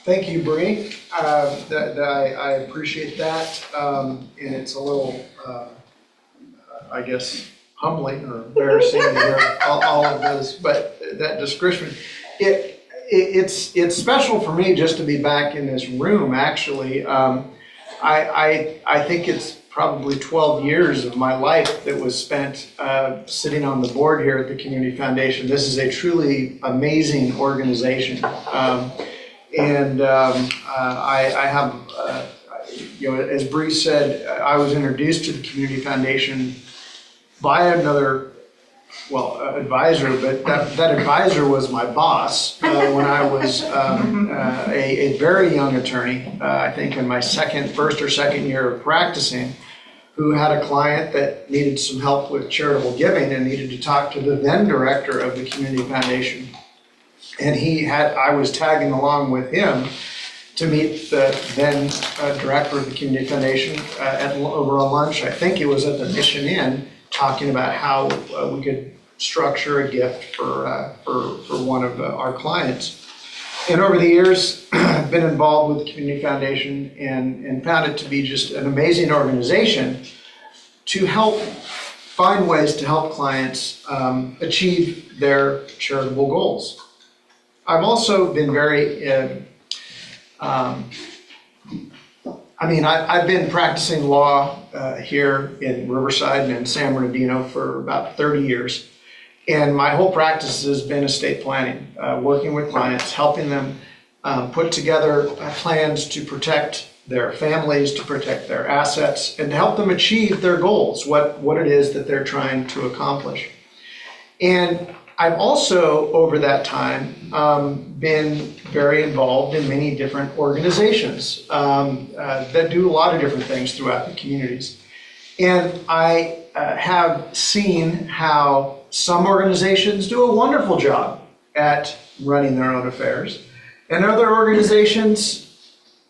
Thank you, Brie. I appreciate that. And it's a little, I guess, humbling or embarrassing to hear all of those, but that description, it's special for me just to be back in this room, actually. I think it's probably 12 years of my life that was spent sitting on the board here at the Community Foundation. This is a truly amazing organization. I have, as Brie said, I was introduced to the Community Foundation by another, advisor, but that advisor was my boss when I was a very young attorney, I think in my first or second year of practicing, who had a client that needed some help with charitable giving and needed to talk to the then director of the Community Foundation. And I was tagging along with him to meet the then director of the Community Foundation over a lunch. I think it was at the Mission Inn, talking about how we could structure a gift for one of our clients. And over the years, I've been involved with the Community Foundation and found it to be just an amazing organization to help find ways to help clients achieve their charitable goals. I've also been very, I've been practicing law here in Riverside and in San Bernardino for about 30 years. And my whole practice has been estate planning, working with clients, helping them put together plans to protect their families, to protect their assets, and to help them achieve their goals, what it is that they're trying to accomplish. And I've also, over that time, been very involved in many different organizations that do a lot of different things throughout the communities. And I have seen how some organizations do a wonderful job at running their own affairs, and other organizations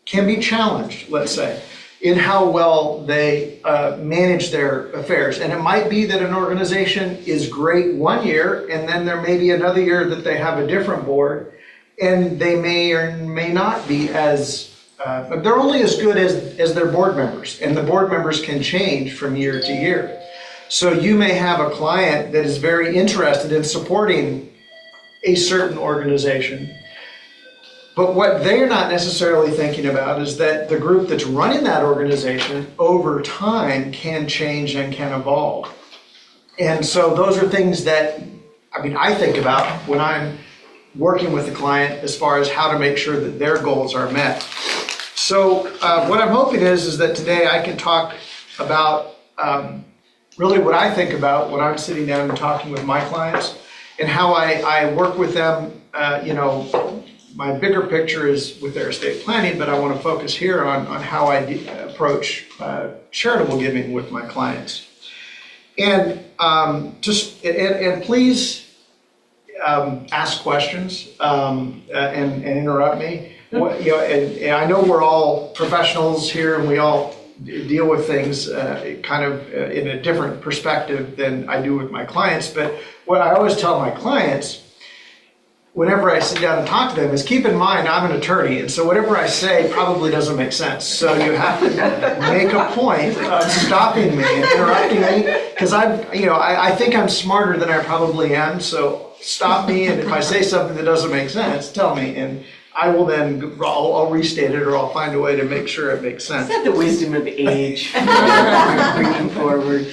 can be challenged, let's say, in how well they manage their affairs. And it might be that an organization is great one year, and then there may be another year that they have a different board, and they may or may not be but they're only as good as their board members, and the board members can change from year to year. So you may have a client that is very interested in supporting a certain organization, but what they're not necessarily thinking about is that the group that's running that organization over time can change and can evolve. And so those are things that, I think about when I'm working with a client as far as how to make sure that their goals are met. So what I'm hoping is that today I can talk about really what I think about when I'm sitting down and talking with my clients and how I work with them. My bigger picture is with their estate planning, but I want to focus here on how I approach charitable giving with my clients. And please ask questions and interrupt me. And I know we're all professionals here, and we all deal with things kind of in a different perspective than I do with my clients. But what I always tell my clients whenever I sit down and talk to them is, keep in mind I'm an attorney, and so whatever I say probably doesn't make sense. So you have to make a point of stopping me and interrupting me, because I think I'm smarter than I probably am. So stop me, and if I say something that doesn't make sense, tell me, and I will then, I'll restate it, or I'll find a way to make sure it makes sense. Is that the wisdom of age? Bringing forward.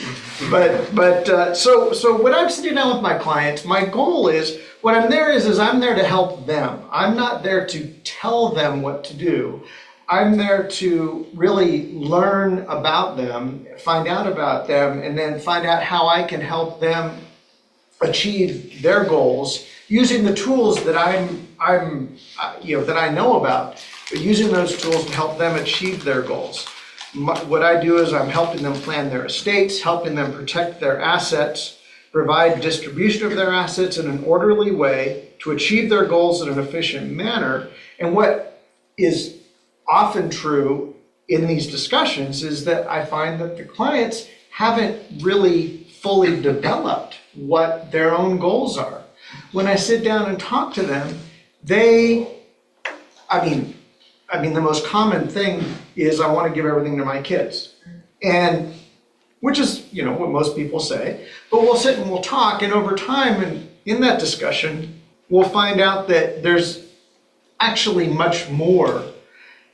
So when I'm sitting down with my clients, my goal is, what I'm there is I'm there to help them. I'm not there to tell them what to do. I'm there to really learn about them, find out about them, and then find out how I can help them achieve their goals using the tools that that I know about, but using those tools to help them achieve their goals. What I do is I'm helping them plan their estates, helping them protect their assets, provide distribution of their assets in an orderly way to achieve their goals in an efficient manner. And what is often true in these discussions is that I find that the clients haven't really fully developed what their own goals are. When I sit down and talk to them, I mean, the most common thing is I want to give everything to my kids. And, which is, you know, what most people say, but we'll sit and we'll talk, and over time, and in that discussion, we'll find out that there's actually much more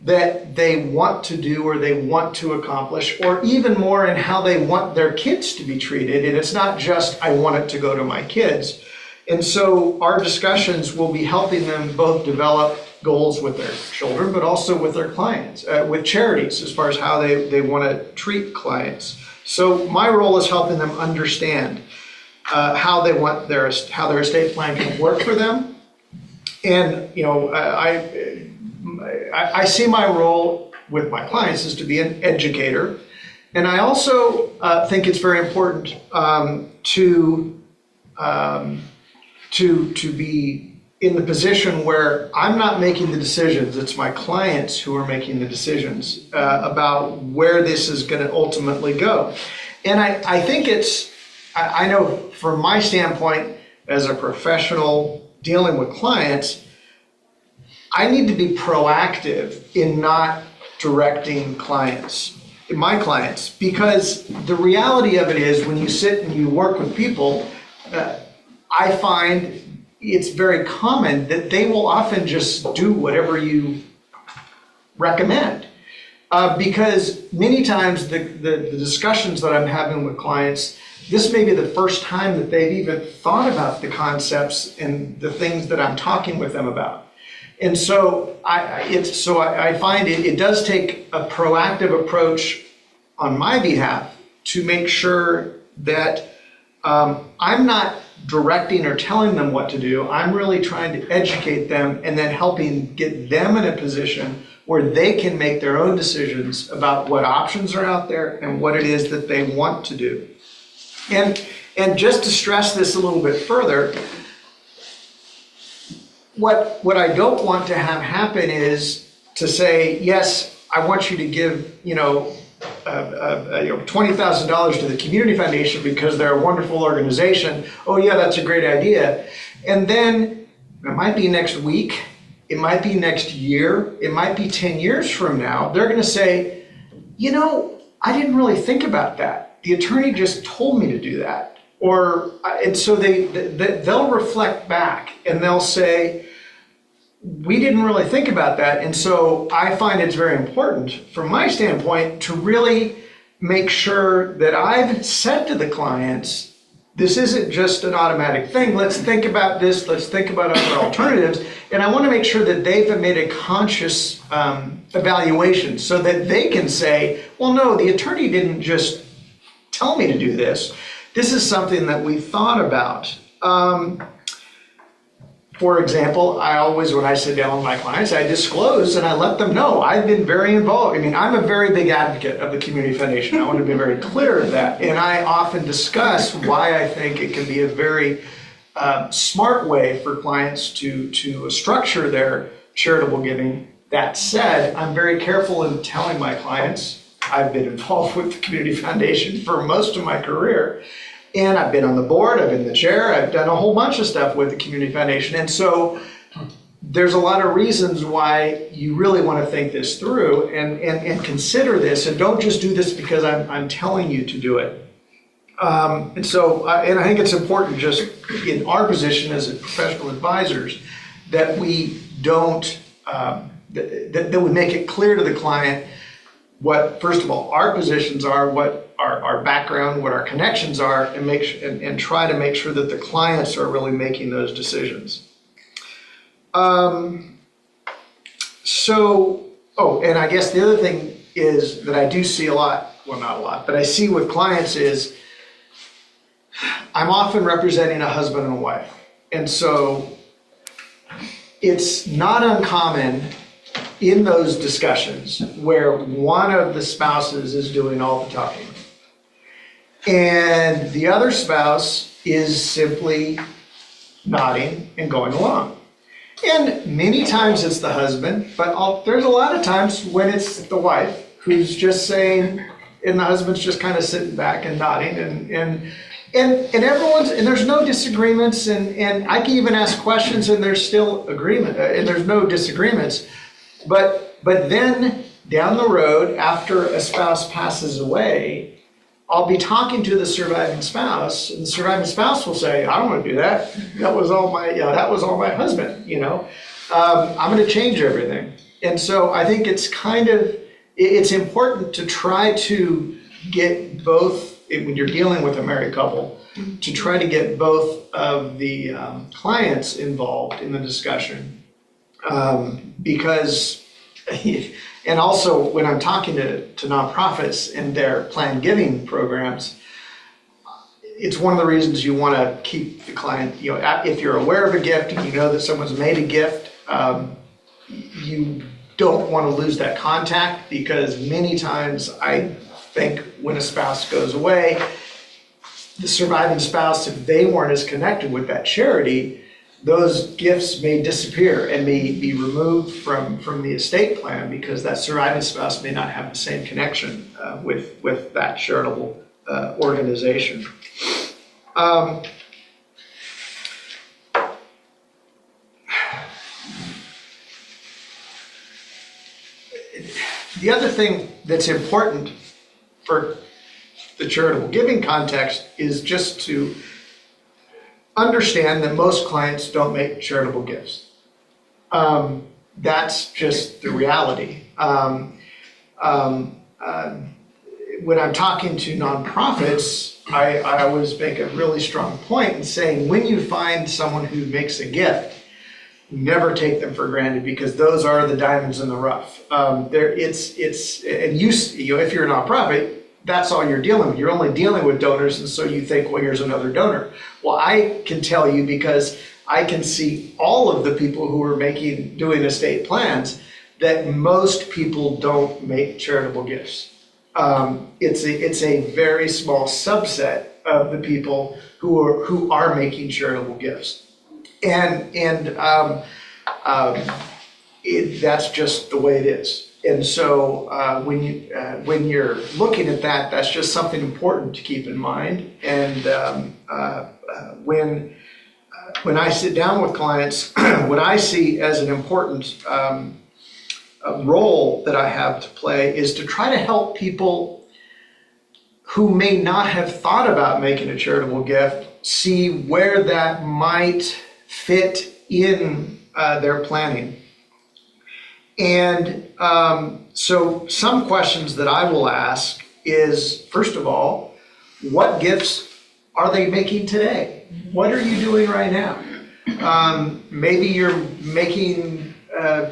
that they want to do or they want to accomplish, or even more in how they want their kids to be treated. And it's not just, I want it to go to my kids. And so our discussions will be helping them both develop goals with their children, but also with their clients, with charities, as far as how they want to treat clients. So my role is helping them understand how they want how their estate plan can work for them. And, you know, I see my role with my clients is to be an educator. And I also think it's very important to be in the position where I'm not making the decisions. It's my clients who are making the decisions about where this is going to ultimately go. And I think I know from my standpoint as a professional dealing with clients, I need to be proactive in not directing my clients, because the reality of it is when you sit and you work with people, I find it's very common that they will often just do whatever you recommend. Because many times the discussions that I'm having with clients, this may be the first time that they've even thought about the concepts and the things that I'm talking with them about. And so I find it does take a proactive approach on my behalf to make sure that I'm not directing or telling them what to do. I'm really trying to educate them and then helping get them in a position where they can make their own decisions about what options are out there and what it is that they want to do. And just to stress this a little bit further, what I don't want to have happen is to say, yes, I want you to give, $20,000 to the community foundation because they're a wonderful organization. Oh yeah, that's a great idea. And then it might be next week, it might be next year, it might be 10 years from now, they're going to say, I didn't really think about that. The attorney just told me to do that. And so they'll reflect back and they'll say, we didn't really think about that. And so I find it's very important from my standpoint to really make sure that I've said to the clients, this isn't just an automatic thing. Let's think about this. Let's think about other alternatives. And I want to make sure that they've made a conscious evaluation so that they can say, well, no, the attorney didn't just tell me to do this. This is something that we thought about. For example, I always, when I sit down with my clients, I disclose and I let them know I've been very involved. I mean, I'm a very big advocate of the Community Foundation. I want to be very clear of that. And I often discuss why I think it can be a very smart way for clients to structure their charitable giving. That said, I'm very careful in telling my clients I've been involved with the Community Foundation for most of my career. And I've been on the board, I've been the chair, I've done a whole bunch of stuff with the Community Foundation. And so there's a lot of reasons why you really want to think this through and consider this, and don't just do this because I'm telling you to do it. And I think it's important just in our position as professional advisors that we don't, that we make it clear to the client what, first of all, our positions are, what our background, what our connections are, and try to make sure that the clients are really making those decisions. And I guess the other thing is that I do see a lot, well, not a lot, but I see with clients is I'm often representing a husband and a wife. And so it's not uncommon in those discussions where one of the spouses is doing all the talking and the other spouse is simply nodding and going along. And many times it's the husband, but there's a lot of times when it's the wife who's just saying, and the husband's just kind of sitting back and nodding, and there's no disagreements, and I can even ask questions and there's still agreement, and there's no disagreements. But then down the road, after a spouse passes away, I'll be talking to the surviving spouse, and the surviving spouse will say, "I don't want to do that. That was all my husband. I'm going to change everything." And so I think it's important to try to get both, when you're dealing with a married couple, to try to get both of the clients involved in the discussion, because. And also, when I'm talking to nonprofits and their planned giving programs, it's one of the reasons you want to keep the client, if you're aware of a gift and you know that someone's made a gift, you don't want to lose that contact, because many times I think when a spouse goes away, the surviving spouse, if they weren't as connected with that charity, those gifts may disappear and may be removed from the estate plan, because that surviving spouse may not have the same connection with that charitable organization. The other thing that's important for the charitable giving context is just to understand that most clients don't make charitable gifts. That's just the reality. When I'm talking to nonprofits, I always make a really strong point in saying, when you find someone who makes a gift, never take them for granted, because those are the diamonds in the rough. And if you're a nonprofit, that's all you're dealing with. You're only dealing with donors, and so you think, well, here's another donor. Well, I can tell you, because I can see all of the people who are doing estate plans, that most people don't make charitable gifts. It's a very small subset of the people who are making charitable gifts, and that's just the way it is. And so when you're looking at that, that's just something important to keep in mind. And when I sit down with clients, what I see as an important role that I have to play is to try to help people who may not have thought about making a charitable gift see where that might fit in their planning. And so some questions that I will ask is, first of all, what gifts are they making today? What are you doing right now? Maybe you're making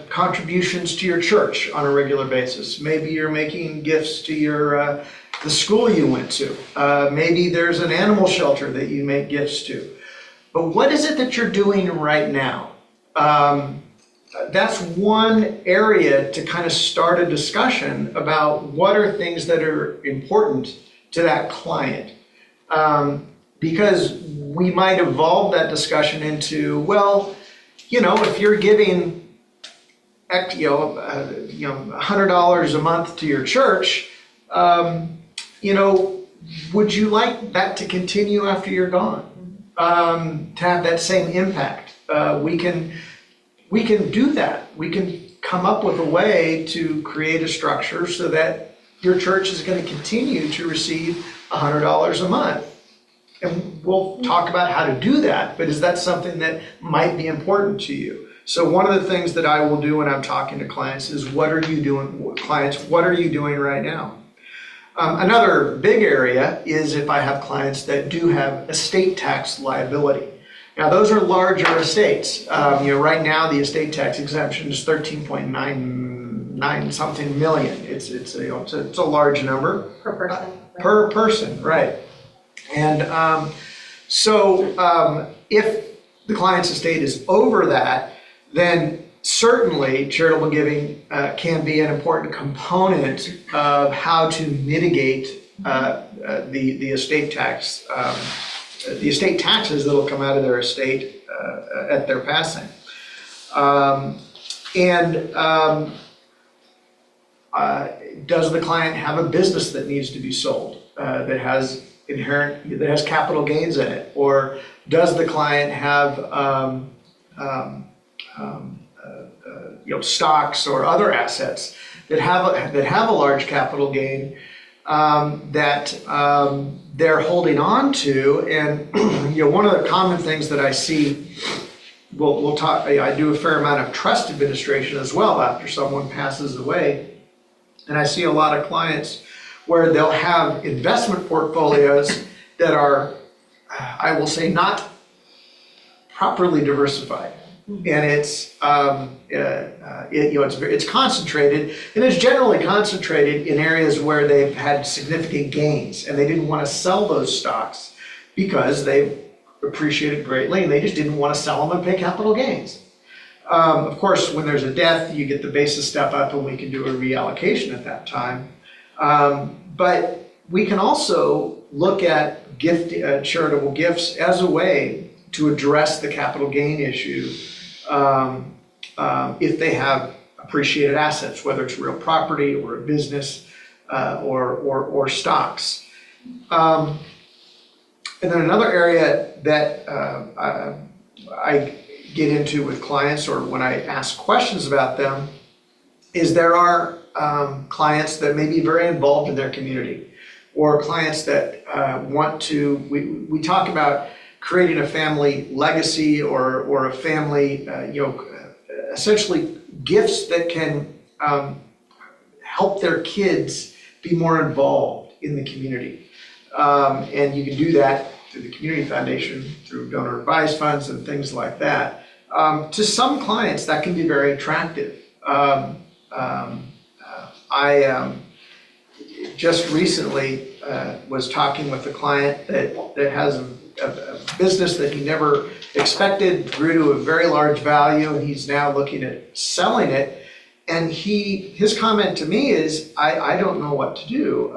contributions to your church on a regular basis. Maybe you're making gifts to the school you went to. Maybe there's an animal shelter that you make gifts to. But what is it that you're doing right now? That's one area to kind of start a discussion about what are things that are important to that client. Because we might evolve that discussion into, well, if you're giving $100 a month to your church, would you like that to continue after you're gone? To have that same impact? We can do that. We can come up with a way to create a structure so that your church is going to continue to receive $100 a month. And we'll talk about how to do that, but is that something that might be important to you? So one of the things that I will do when I'm talking to clients is, what are you doing, clients, what are you doing right now? Another big area is if I have clients that do have estate tax liability. Now, those are larger estates. Right now, the estate tax exemption is 13.99 something million. It's a large number. Per person. Per person, right. And so if the client's estate is over that, then certainly charitable giving can be an important component of how to mitigate the estate tax. The estate taxes that will come out of their estate at their passing. Does the client have a business that needs to be sold that has capital gains in it? Or does the client have stocks or other assets that have a large capital gain that they're holding on to. And one of the common things that I see, we'll talk. I do a fair amount of trust administration as well after someone passes away, and I see a lot of clients where they'll have investment portfolios that are, I will say, not properly diversified. And it's it's concentrated, and it's generally concentrated in areas where they've had significant gains, and they didn't want to sell those stocks because they've appreciated greatly, and they just didn't want to sell them and pay capital gains. Of course, when there's a death, you get the basis step up, and we can do a reallocation at that time. But we can also look at charitable gifts as a way to address the capital gain issue. If they have appreciated assets, whether it's real property or a business or stocks. And then another area that I get into with clients, or when I ask questions about them, is there are clients that may be very involved in their community, or clients that want to, we talk about creating a family legacy or a family, essentially gifts that can help their kids be more involved in the community. And you can do that through the community foundation, through donor advised funds and things like that. To some clients, that can be very attractive. I just recently was talking with a client that has a business that he never expected, grew to a very large value, and he's now looking at selling it. And his comment to me is, I don't know what to do.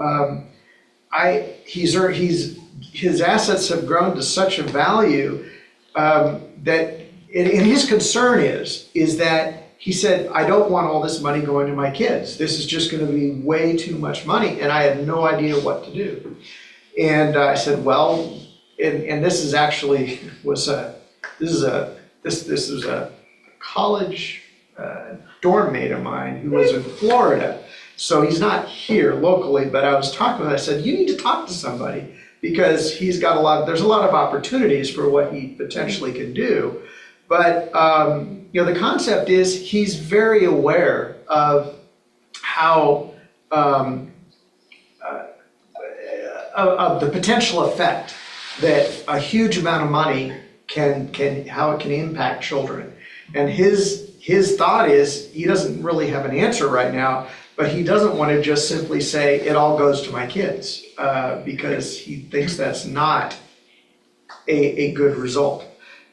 His assets have grown to such a value that, and his concern is that he said, I don't want all this money going to my kids. This is just going to be way too much money, and I have no idea what to do. And I said, well, and this is actually was a college dorm mate of mine who was in Florida. So he's not here locally, but I was talking with him. I said, you need to talk to somebody, because there's a lot of opportunities for what he potentially can do. But the concept is he's very aware of how of the potential effect that a huge amount of money how it can impact children. And his thought is, he doesn't really have an answer right now, but he doesn't want to just simply say it all goes to my kids, because he thinks that's not a good result.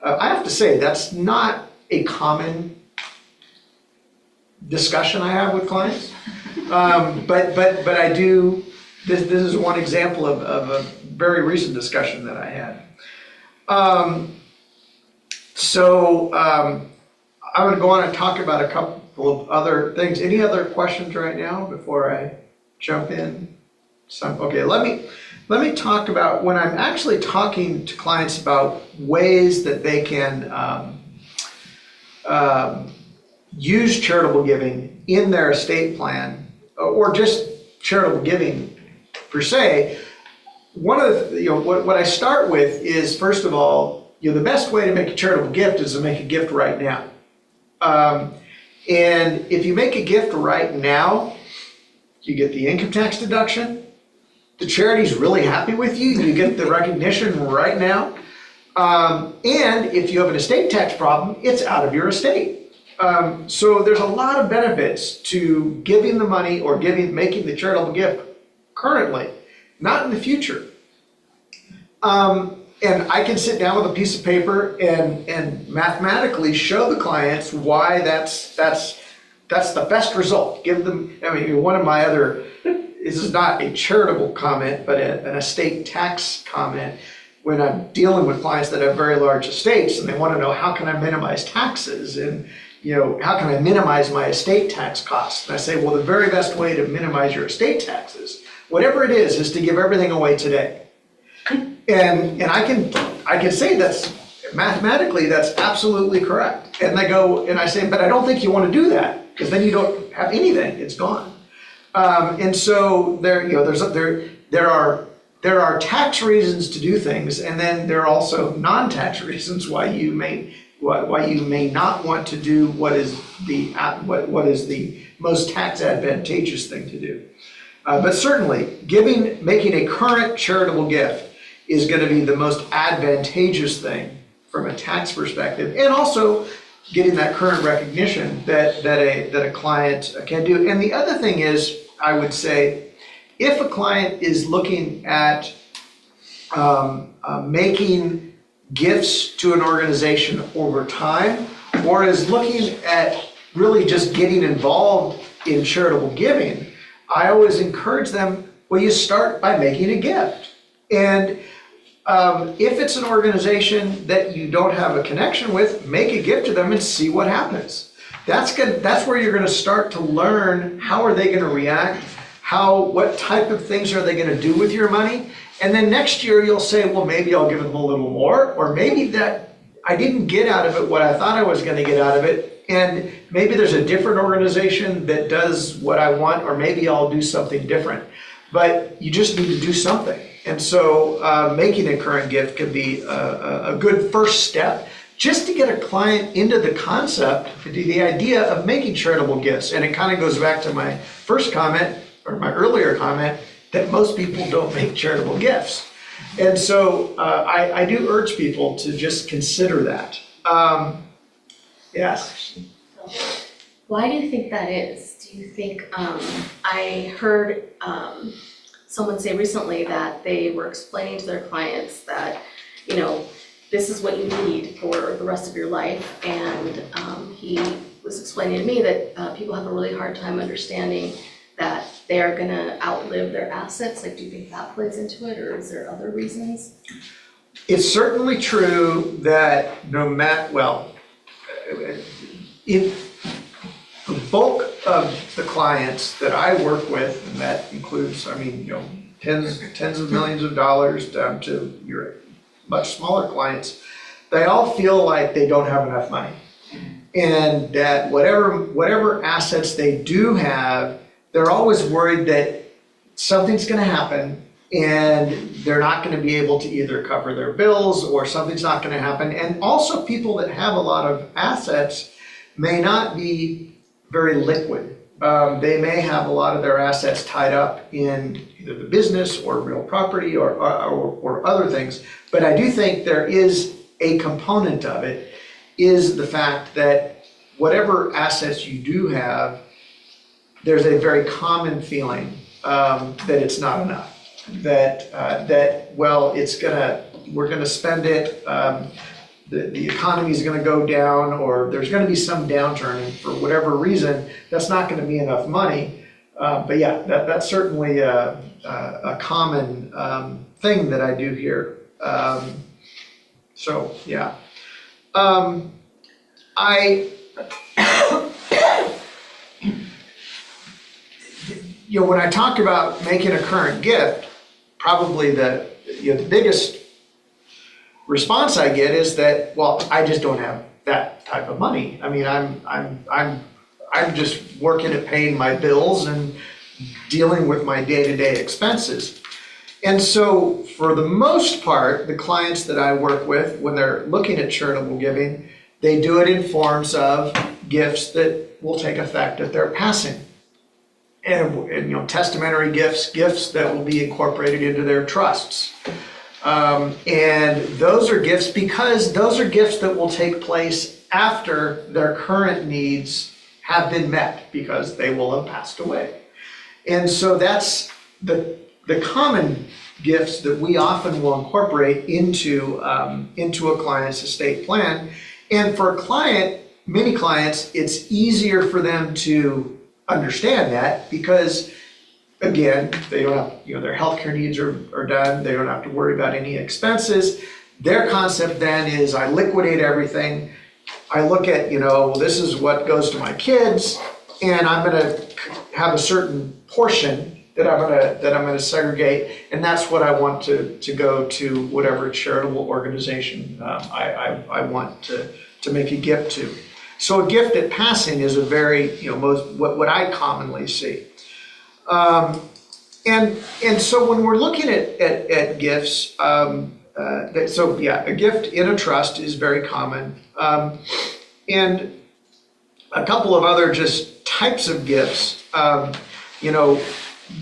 I have to say, that's not a common discussion I have with clients, but I do. This is one example of a very recent discussion that I had. So I'm going to go on and talk about a couple of other things. Any other questions right now before I jump in? Okay, let me talk about when I'm actually talking to clients about ways that they can use charitable giving in their estate plan, or just charitable giving per se. One of the, what I start with is, first of all, the best way to make a charitable gift is to make a gift right now. And if you make a gift right now, you get the income tax deduction. The charity's really happy with you. You get the recognition right now. And if you have an estate tax problem, it's out of your estate. So there's a lot of benefits to giving the money or making the charitable gift currently, not in the future. And I can sit down with a piece of paper and mathematically show the clients why that's the best result. Give them, one of my other, this is not a charitable comment, but an estate tax comment. When I'm dealing with clients that have very large estates and they want to know, how can I minimize taxes, and how can I minimize my estate tax costs? And I say, well, the very best way to minimize your estate taxes, whatever it is to give everything away today. And I can say that's mathematically, that's absolutely correct. And they go, and I say, but I don't think you want to do that, because then you don't have anything, it's gone. And so there are tax reasons to do things, and then there are also non-tax reasons why you may not want to do what is the most tax advantageous thing to do. But certainly, making a current charitable gift is going to be the most advantageous thing from a tax perspective, and also getting that current recognition that a client can do. And the other thing is, I would say, if a client is looking at making gifts to an organization over time, or is looking at really just getting involved in charitable giving, I always encourage them, well, you start by making a gift. And if it's an organization that you don't have a connection with, make a gift to them and see what happens. That's where you're going to start to learn how are they going to react, what type of things are they going to do with your money. And then next year you'll say, well, maybe I'll give them a little more, or maybe that I didn't get out of it what I thought I was going to get out of it, and maybe there's a different organization that does what I want, or maybe I'll do something different. But you just need to do something. And so making a current gift can be a good first step just to get a client into the concept, the idea of making charitable gifts. And it kind of goes back to my first comment, or my earlier comment, that most people don't make charitable gifts. And so I do urge people to just consider that. Yes? Why do you think that is? Do you think, I heard someone say recently that they were explaining to their clients that, this is what you need for the rest of your life. And he was explaining to me that people have a really hard time understanding that they're gonna outlive their assets. Like, do you think that plays into it, or is there other reasons? It's certainly true that in the bulk of the clients that I work with, and that includes, tens of millions of dollars down to your much smaller clients, they all feel like they don't have enough money. And that whatever assets they do have, they're always worried that something's going to happen and they're not going to be able to either cover their bills, or something's not going to happen. And also, people that have a lot of assets may not be very liquid. They may have a lot of their assets tied up in either the business or real property or other things. But I do think there is a component of it, is the fact that whatever assets you do have, there's a very common feeling that it's not enough. We're gonna spend it, the economy is gonna go down, or there's gonna be some downturn, and for whatever reason, that's not gonna be enough money. But yeah, that's certainly a common thing that I do hear. So yeah. When I talk about making a current gift, probably the biggest response I get is that, well, I just don't have that type of money. I mean, I'm just working at paying my bills and dealing with my day-to-day expenses. And so for the most part, the clients that I work with, when they're looking at charitable giving, they do it in forms of gifts that will take effect at their passing. And testamentary gifts that will be incorporated into their trusts. And those are gifts because those are gifts that will take place after their current needs have been met, because they will have passed away. And so that's the common gifts that we often will incorporate into a client's estate plan. And for many clients, it's easier for them to understand that, because again, they don't have, their healthcare needs are done. They don't have to worry about any expenses. Their concept then is, I liquidate everything. I look at, this is what goes to my kids, and I'm going to have a certain portion that I'm gonna segregate, and that's what I want to go to whatever charitable organization I want to make a gift to. So a gift at passing is a very, what I commonly see. And so when we're looking at gifts, a gift in a trust is very common. And a couple of other just types of gifts,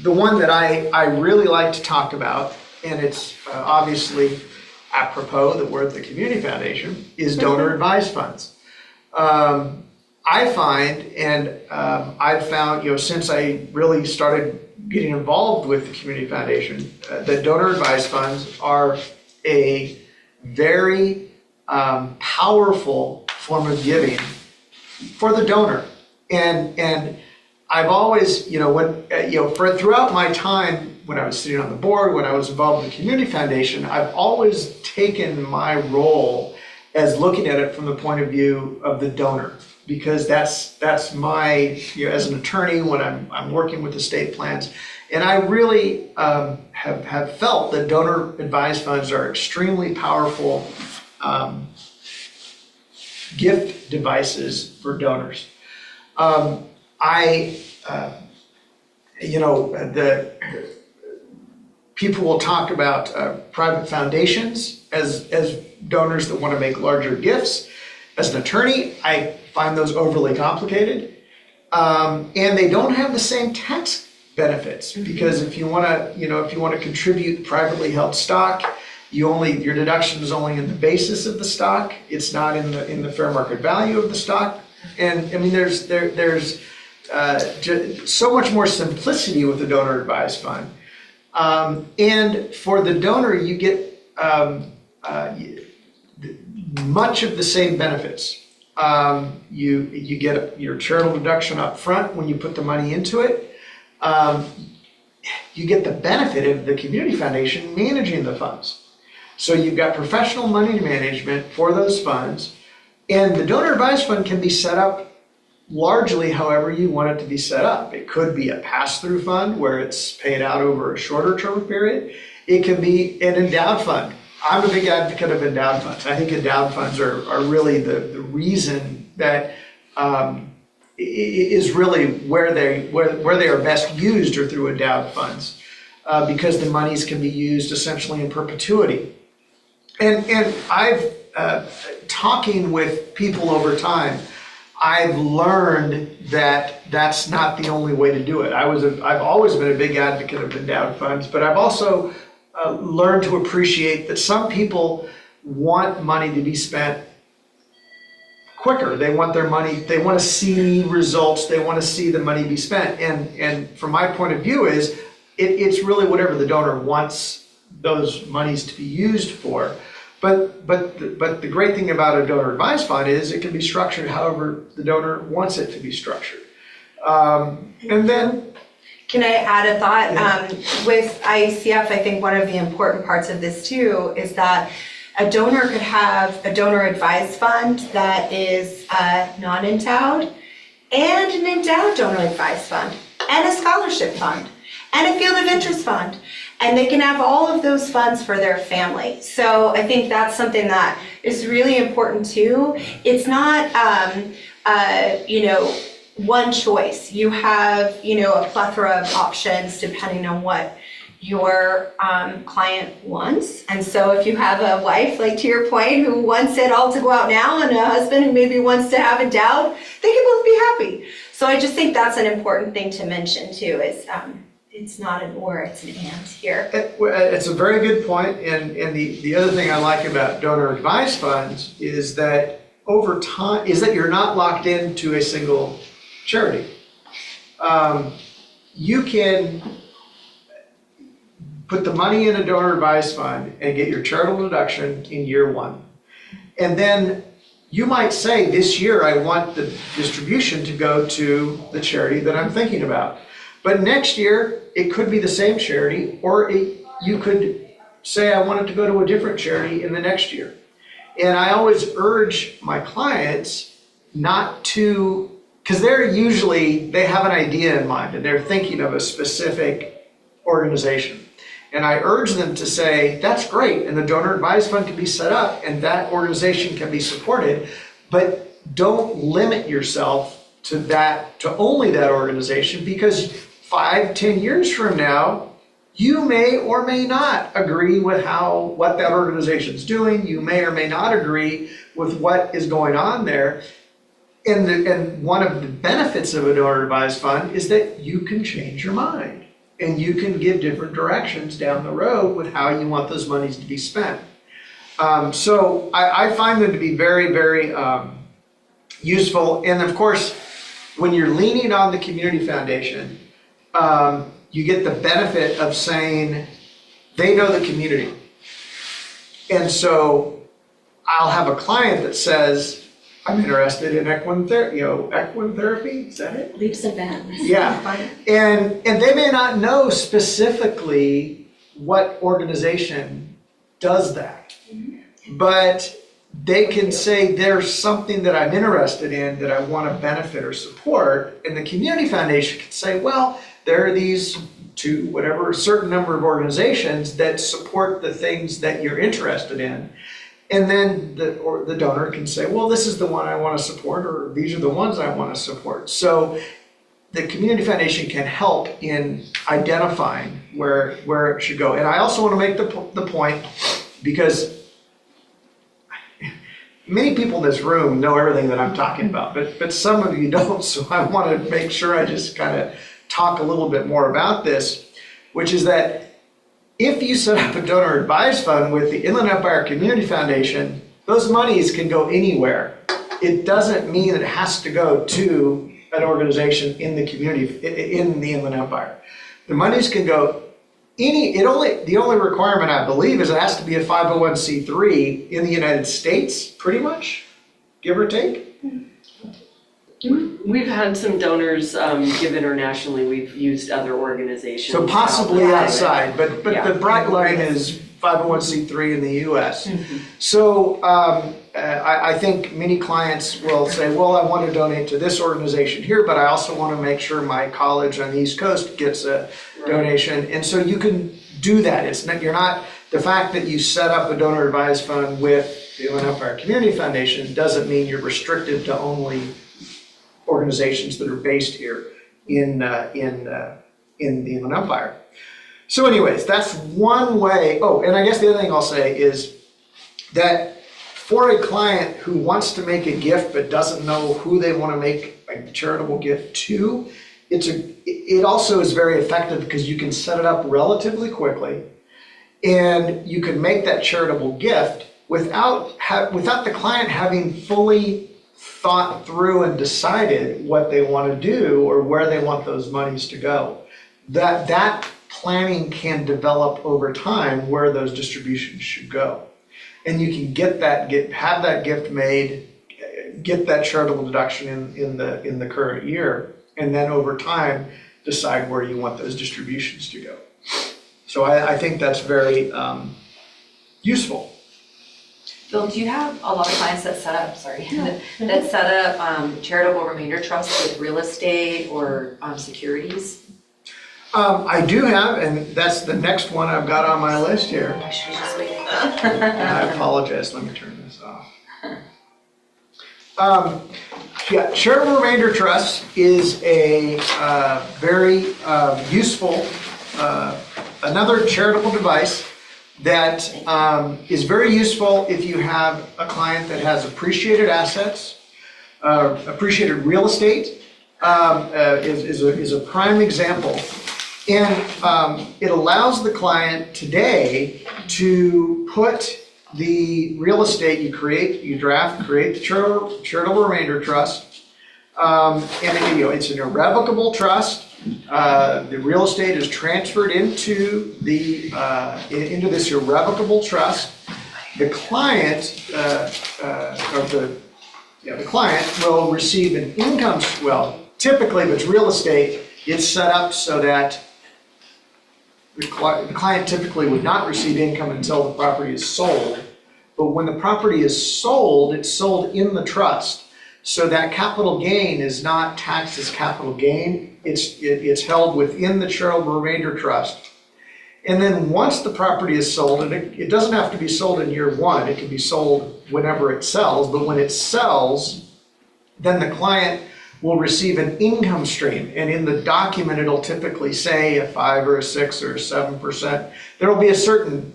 the one that I really like to talk about, and it's obviously apropos that we're at the Community Foundation, is donor advised funds. I find, and I've found, since I really started getting involved with the Community Foundation, that donor advised funds are a very powerful form of giving for the donor. And I've always, throughout my time when I was sitting on the board, when I was involved in the Community Foundation, I've always taken my role as looking at it from the point of view of the donor, because that's my, as an attorney, when I'm working with estate plans, and I really have felt that donor advised funds are extremely powerful gift devices for donors. The people will talk about private foundations as donors that want to make larger gifts. As an attorney, I find those overly complicated, and they don't have the same tax benefits, because if you want to contribute privately held stock, your deduction is only in the basis of the stock. It's not in the fair market value of the stock. And I mean, there's so much more simplicity with the donor advised fund. And for the donor, you get much of the same benefits. You get your charitable deduction up front when you put the money into it. You get the benefit of the Community Foundation managing the funds. So you've got professional money management for those funds, and the donor advised fund can be set up largely however you want it to be set up. It could be a pass-through fund where it's paid out over a shorter term period. It can be an endowed fund. I'm a big advocate of endowed funds. I think endowed funds are really the reason that is really where they are best used, or through endowed funds, because the monies can be used essentially in perpetuity. And I've talking with people over time, I've learned that that's not the only way to do it. I've always been a big advocate of endowed funds, but I've also learned to appreciate that some people want money to be spent quicker. They want their money, they want to see results, they want to see the money be spent. And from my point of view is, it's really whatever the donor wants those monies to be used for. But the great thing about a donor advised fund is it can be structured however the donor wants it to be structured. And then, can I add a thought? Yeah. With IECF, I think one of the important parts of this too is that a donor could have a donor advised fund that is non-endowed, and an endowed donor advised fund, and a scholarship fund, and a field of interest fund. And they can have all of those funds for their family. So I think that's something that is really important too. It's not, one choice. You have, a plethora of options depending on what your client wants. And so if you have a wife, like to your point, who wants it all to go out now, and a husband who maybe wants to have endowed, they can both be happy. So I just think that's an important thing to mention too, is it's not an or, it's an and here. It's a very good point. And the other thing I like about donor advised funds is that over time, is that you're not locked into a single charity. You can put the money in a donor advised fund and get your charitable deduction in year one. And then you might say, this year I want the distribution to go to the charity that I'm thinking about. But next year, it could be the same charity, or you could say, I want it to go to a different charity in the next year. And I always urge my clients not to, because they have an idea in mind, and they're thinking of a specific organization. And I urge them to say, that's great, and the donor advised fund can be set up and that organization can be supported, but don't limit yourself to that, to only that organization, because 5-10 years from now, you may or may not agree with what that organization's doing. You may or may not agree with what is going on there. And one of the benefits of a donor advised fund is that you can change your mind. And you can give different directions down the road with how you want those monies to be spent. So I find them to be very, very useful. And of course, when you're leaning on the community foundation, you get the benefit of saying they know the community. And so I'll have a client that says, I'm interested in equine therapy, is that it? Leaps and bounds. Yeah, and they may not know specifically what organization does that, but they can say there's something that I'm interested in that I want to benefit or support, and the community foundation can say, well, there are these a certain number of organizations that support the things that you're interested in. And then the donor can say, well, this is the one I want to support, or these are the ones I want to support. So the community foundation can help in identifying where it should go. And I also want to make the point, because many people in this room know everything that I'm talking about, but some of you don't. So I want to make sure I just kind of talk a little bit more about this, which is that if you set up a donor advised fund with the Inland Empire Community Foundation, those monies can go anywhere. It doesn't mean that it has to go to an organization in the community, in the Inland Empire. The monies can go the only requirement, I believe, is it has to be a 501c3 in the United States, pretty much, give or take. We've had some donors give internationally. We've used other organizations. So possibly outside, but Yeah. the bright line is 501c3 in the US. So I think many clients will say, well, I want to donate to this organization here, but I also want to make sure my college on the East Coast gets a donation. And so you can do that. The fact that you set up a donor advised fund with the Inland Empire Community Foundation doesn't mean you're restricted to only organizations that are based here in the Inland Empire. So anyways, that's one way. Oh, and I guess the other thing I'll say is that for a client who wants to make a gift but doesn't know who they want to make a charitable gift to, it also is very effective because you can set it up relatively quickly, and you can make that charitable gift without the client having fully thought through and decided what they want to do or where they want those monies to go. That planning can develop over time where those distributions should go. And you can have that gift made, get that charitable deduction in the current year, and then over time decide where you want those distributions to go. So I think that's very useful. Bill, do you have a lot of clients that set up charitable remainder trusts with real estate or securities? I do have, and that's the next one I've got on my list here. I should just wait. I apologize, let me turn this off. Charitable remainder trust is a very useful, another charitable device that is very useful if you have a client that has appreciated assets, appreciated real estate is a prime example. And it allows the client today to put the real estate create the charitable remainder trust, and it's an irrevocable trust. The real estate is transferred into this irrevocable trust. The client the client will receive an income. Well, typically, if it's real estate, it's set up so that the client typically would not receive income until the property is sold. But when the property is sold, it's sold in the trust. So that capital gain is not taxed as capital gain. It's held within the charitable remainder trust And then once the property is sold, and it doesn't have to be sold in year one, it can be sold whenever it sells, but when it sells, then the client will receive an income stream. And in the document, it'll typically say a 5 or a 6 or a 7%. There will be a certain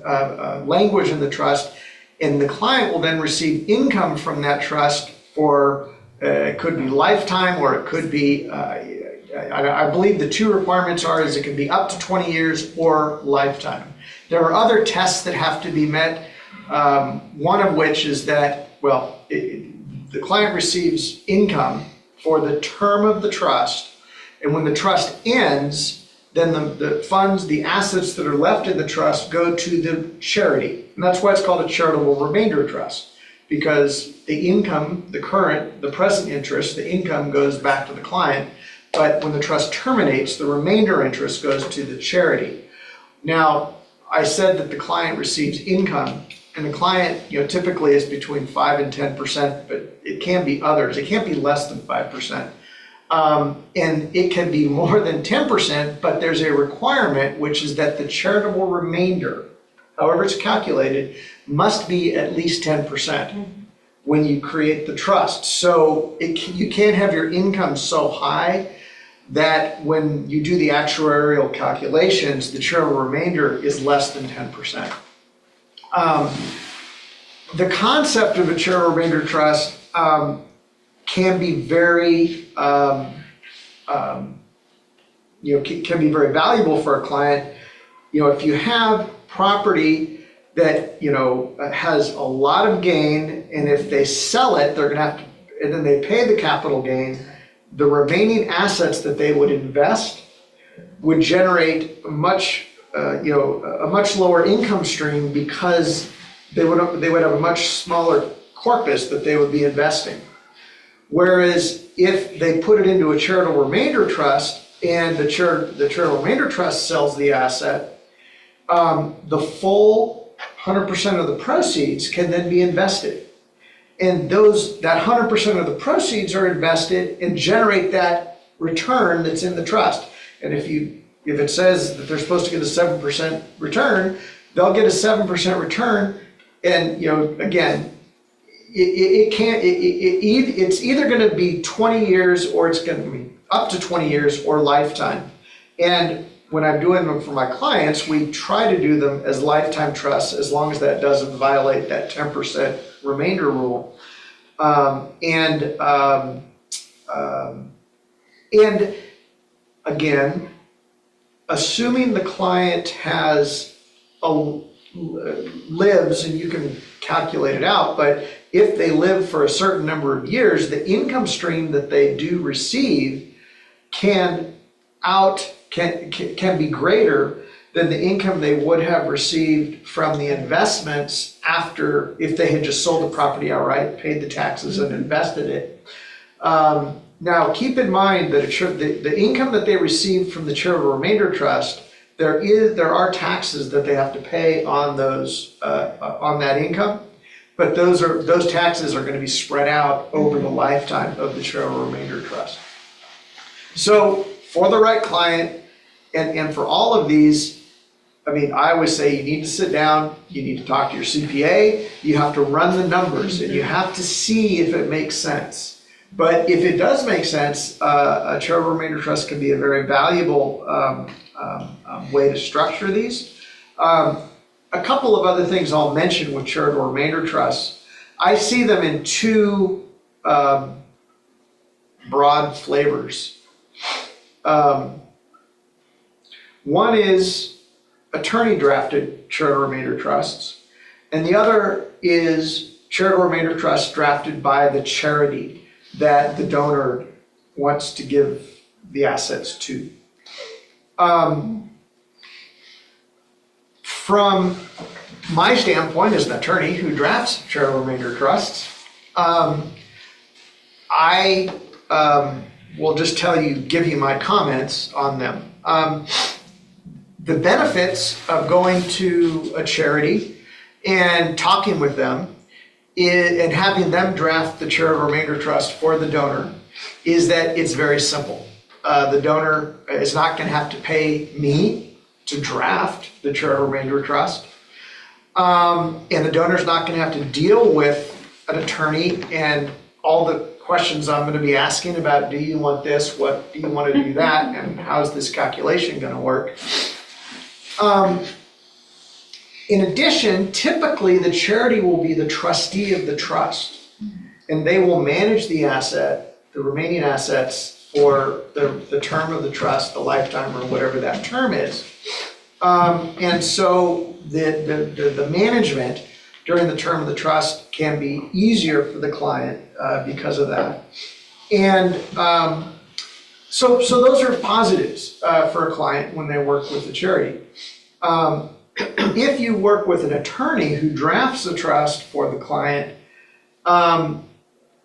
language in the trust, and the client will then receive income from that trust for, it could be lifetime, or it could be, I believe the two requirements is it can be up to 20 years or lifetime. There are other tests that have to be met, one of which is that, well, the client receives income for the term of the trust, and when the trust ends, then the funds, the assets that are left in the trust go to the charity. And that's why it's called a charitable remainder trust, because the income, the present interest, the income goes back to the client, but when the trust terminates, the remainder interest goes to the charity. Now, I said that the client receives income, and the client, typically is between 5 and 10%, but it can be others. It can't be less than 5%. And it can be more than 10%, but there's a requirement, which is that the charitable remainder, however it's calculated, must be at least 10% when you create the trust. So you can't have your income so high that when you do the actuarial calculations, the charitable remainder is less than 10%. The concept of a charitable remainder trust can be very, can be very valuable for a client. If you have property that has a lot of gain, and if they sell it, they're going to have to, and then they pay the capital gain, the remaining assets that they would invest would generate a much lower income stream, because they would have a much smaller corpus that they would be investing. Whereas if they put it into a charitable remainder trust, and the charitable remainder trust sells the asset, the full 100% of the proceeds can then be invested. And that 100% of the proceeds are invested and generate that return that's in the trust. And if it says that they're supposed to get a 7% return, they'll get a 7% return. And again, it's either going to be 20 years, or it's going to be up to 20 years, or lifetime. And when I'm doing them for my clients, we try to do them as lifetime trusts, as long as that doesn't violate that 10% remainder rule. And again, assuming the client lives, and you can calculate it out, but if they live for a certain number of years, the income stream that they do receive can be greater than the income they would have received from the investments if they had just sold the property outright, paid the taxes, and invested it. Now, keep in mind that the income that they receive from the charitable remainder trust, there are taxes that they have to pay on on that income, but those taxes are going to be spread out over the lifetime of the charitable remainder trust. So for the right client, and for all of these, I always say you need to sit down, you need to talk to your CPA, you have to run the numbers, and you have to see if it makes sense. But if it does make sense, a charitable remainder trust can be a very valuable way to structure these. A couple of other things I'll mention with charitable remainder trusts. I see them in two broad flavors. One is attorney-drafted charitable remainder trusts, and the other is charitable remainder trusts drafted by the charity that the donor wants to give the assets to. From my standpoint as an attorney who drafts charitable remainder trusts, I will just give you my comments on them. The benefits of going to a charity and talking with them and having them draft the charitable remainder trust for the donor is that it's very simple. The donor is not going to have to pay me to draft the charitable remainder trust. And the donor's not gonna have to deal with an attorney and all the questions I'm gonna be asking about, do you want this, what do you wanna do that, and how's this calculation gonna work? In addition, typically the charity will be the trustee of the trust, and they will manage the asset, the remaining assets, for the term of the trust, the lifetime, or whatever that term is. And so the management during the term of the trust can be easier for the client because of that. And so those are positives for a client when they work with the charity. If you work with an attorney who drafts the trust for the client,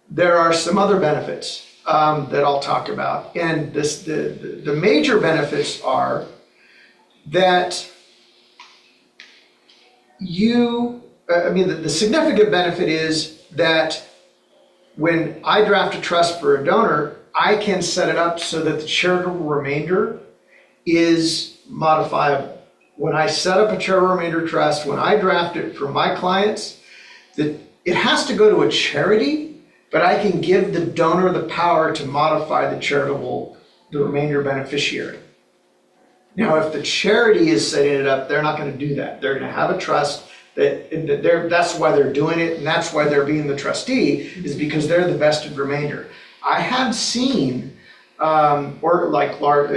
there are some other benefits that I'll talk about. And the major benefits are that the significant benefit is that when I draft a trust for a donor, I can set it up so that the charitable remainder is modifiable. When I set up a charitable remainder trust, when I draft it for my clients, that it has to go to a charity, but I can give the donor the power to modify the remainder beneficiary. Now, if the charity is setting it up, they're not going to do that. They're going to have a trust that's why they're doing it, and that's why they're being the trustee, is because they're the vested remainder. I have seen, or like large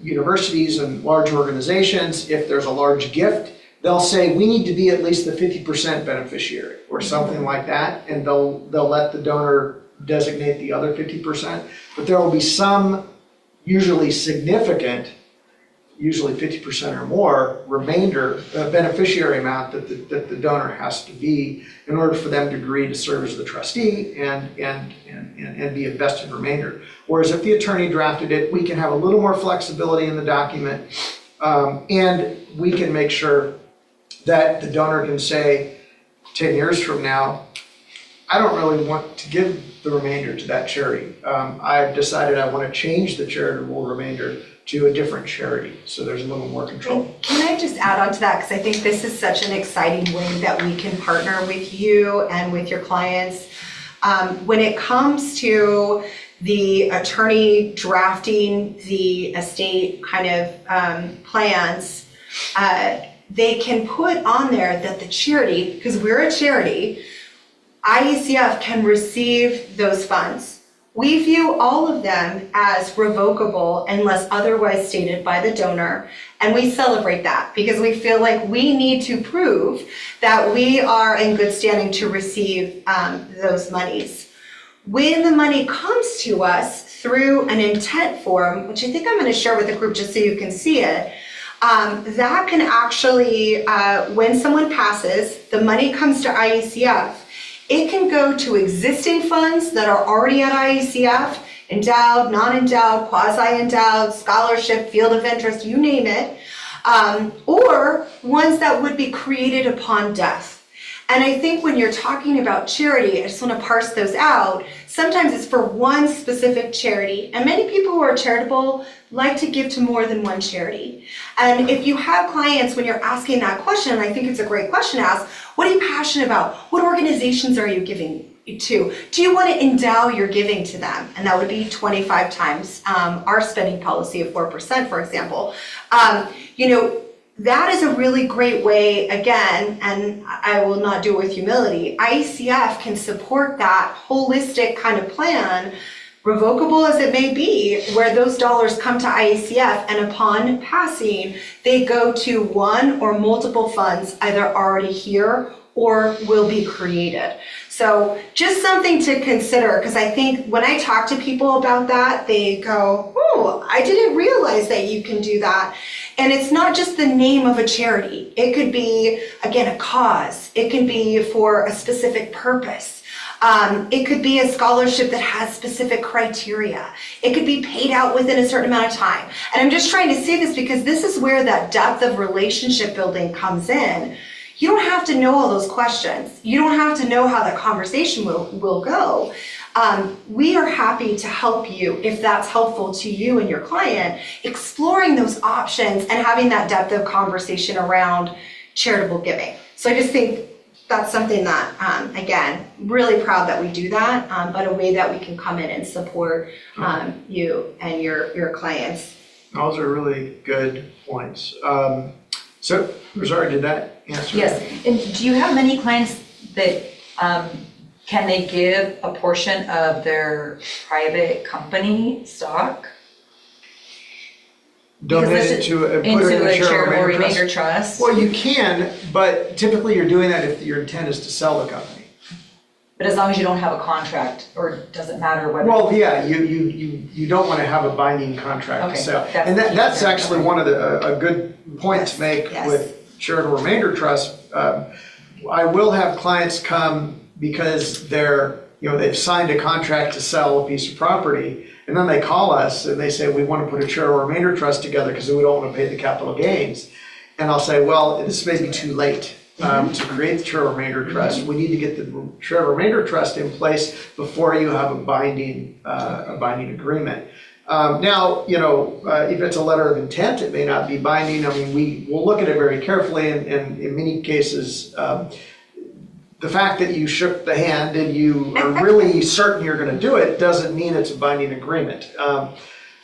universities and large organizations, if there's a large gift, they'll say, we need to be at least the 50% beneficiary or something like that, and they'll let the donor designate the other 50%. But there will be some, usually significant, usually 50% or more, remainder, beneficiary amount that the donor has to be in order for them to agree to serve as the trustee and be a vested remainder. Whereas if the attorney drafted it, we can have a little more flexibility in the document, and we can make sure that the donor can say 10 years from now, I don't really want to give the remainder to that charity. I've decided I want to change the charitable remainder to a different charity, so there's a little more control. Can I just add on to that, because I think this is such an exciting way that we can partner with you and with your clients. When it comes to the attorney drafting the estate kind of plans, they can put on there that the charity, because we're a charity, IECF can receive those funds. We view all of them as revocable unless otherwise stated by the donor, and we celebrate that because we feel like we need to prove that we are in good standing to receive those monies. When the money comes to us through an intent form, which I think I'm going to share with the group just so you can see it, that can actually, when someone passes, the money comes to IECF. It can go to existing funds that are already at IECF, endowed, non-endowed, quasi-endowed, scholarship, field of interest, you name it, or ones that would be created upon death. And I think when you're talking about charity, I just want to parse those out. Sometimes it's for one specific charity, and many people who are charitable like to give to more than one charity. And if you have clients, when you're asking that question, and I think it's a great question to ask, what are you passionate about? What organizations are you giving to? Do you want to endow your giving to them? And that would be 25 times our spending policy of 4%, for example. That is a really great way, again, and I will not do it with humility, IECF can support that holistic kind of plan, revocable as it may be, where those dollars come to IECF and upon passing, they go to one or multiple funds either already here or will be created. So just something to consider, because I think when I talk to people about that, they go, oh, I didn't realize that you can do that. And it's not just the name of a charity. It could be, again, a cause. It can be for a specific purpose. It could be a scholarship that has specific criteria. It could be paid out within a certain amount of time. And I'm just trying to say this because this is where that depth of relationship building comes in. You don't have to know all those questions. You don't have to know how that conversation will go. We are happy to help you if that's helpful to you and your client, exploring those options and having that depth of conversation around charitable giving. So I just think that's something that, again, really proud that we do that, but a way that we can come in and support you and your clients. Those are really good points. So, Rosario, did that answer? Yes, and do you have many clients that, can they give a portion of their private company stock? Donate it to, put it in Into a a charitable charitable remainder trust? trust? Well, you can, but typically you're doing that if your intent is to sell the company. But as long as you don't have a contract, or does it matter whether? Well, yeah, you don't want to have a binding contract to Okay, sell. that's And the key that's there. actually one of a good point to make Yes. with charitable remainder trust. I will have clients come because they've signed a contract to sell a piece of property, and then they call us and they say, we want to put a charitable remainder trust together because we don't want to pay the capital gains. And I'll say, well, this may be too late to create the charitable remainder trust. We need to get the charitable remainder trust in place before you have a binding agreement. Now, if it's a letter of intent, it may not be binding. I mean, we'll look at it very carefully, and in many cases, the fact that you shook the hand and you are really certain you're going to do it doesn't mean it's a binding agreement.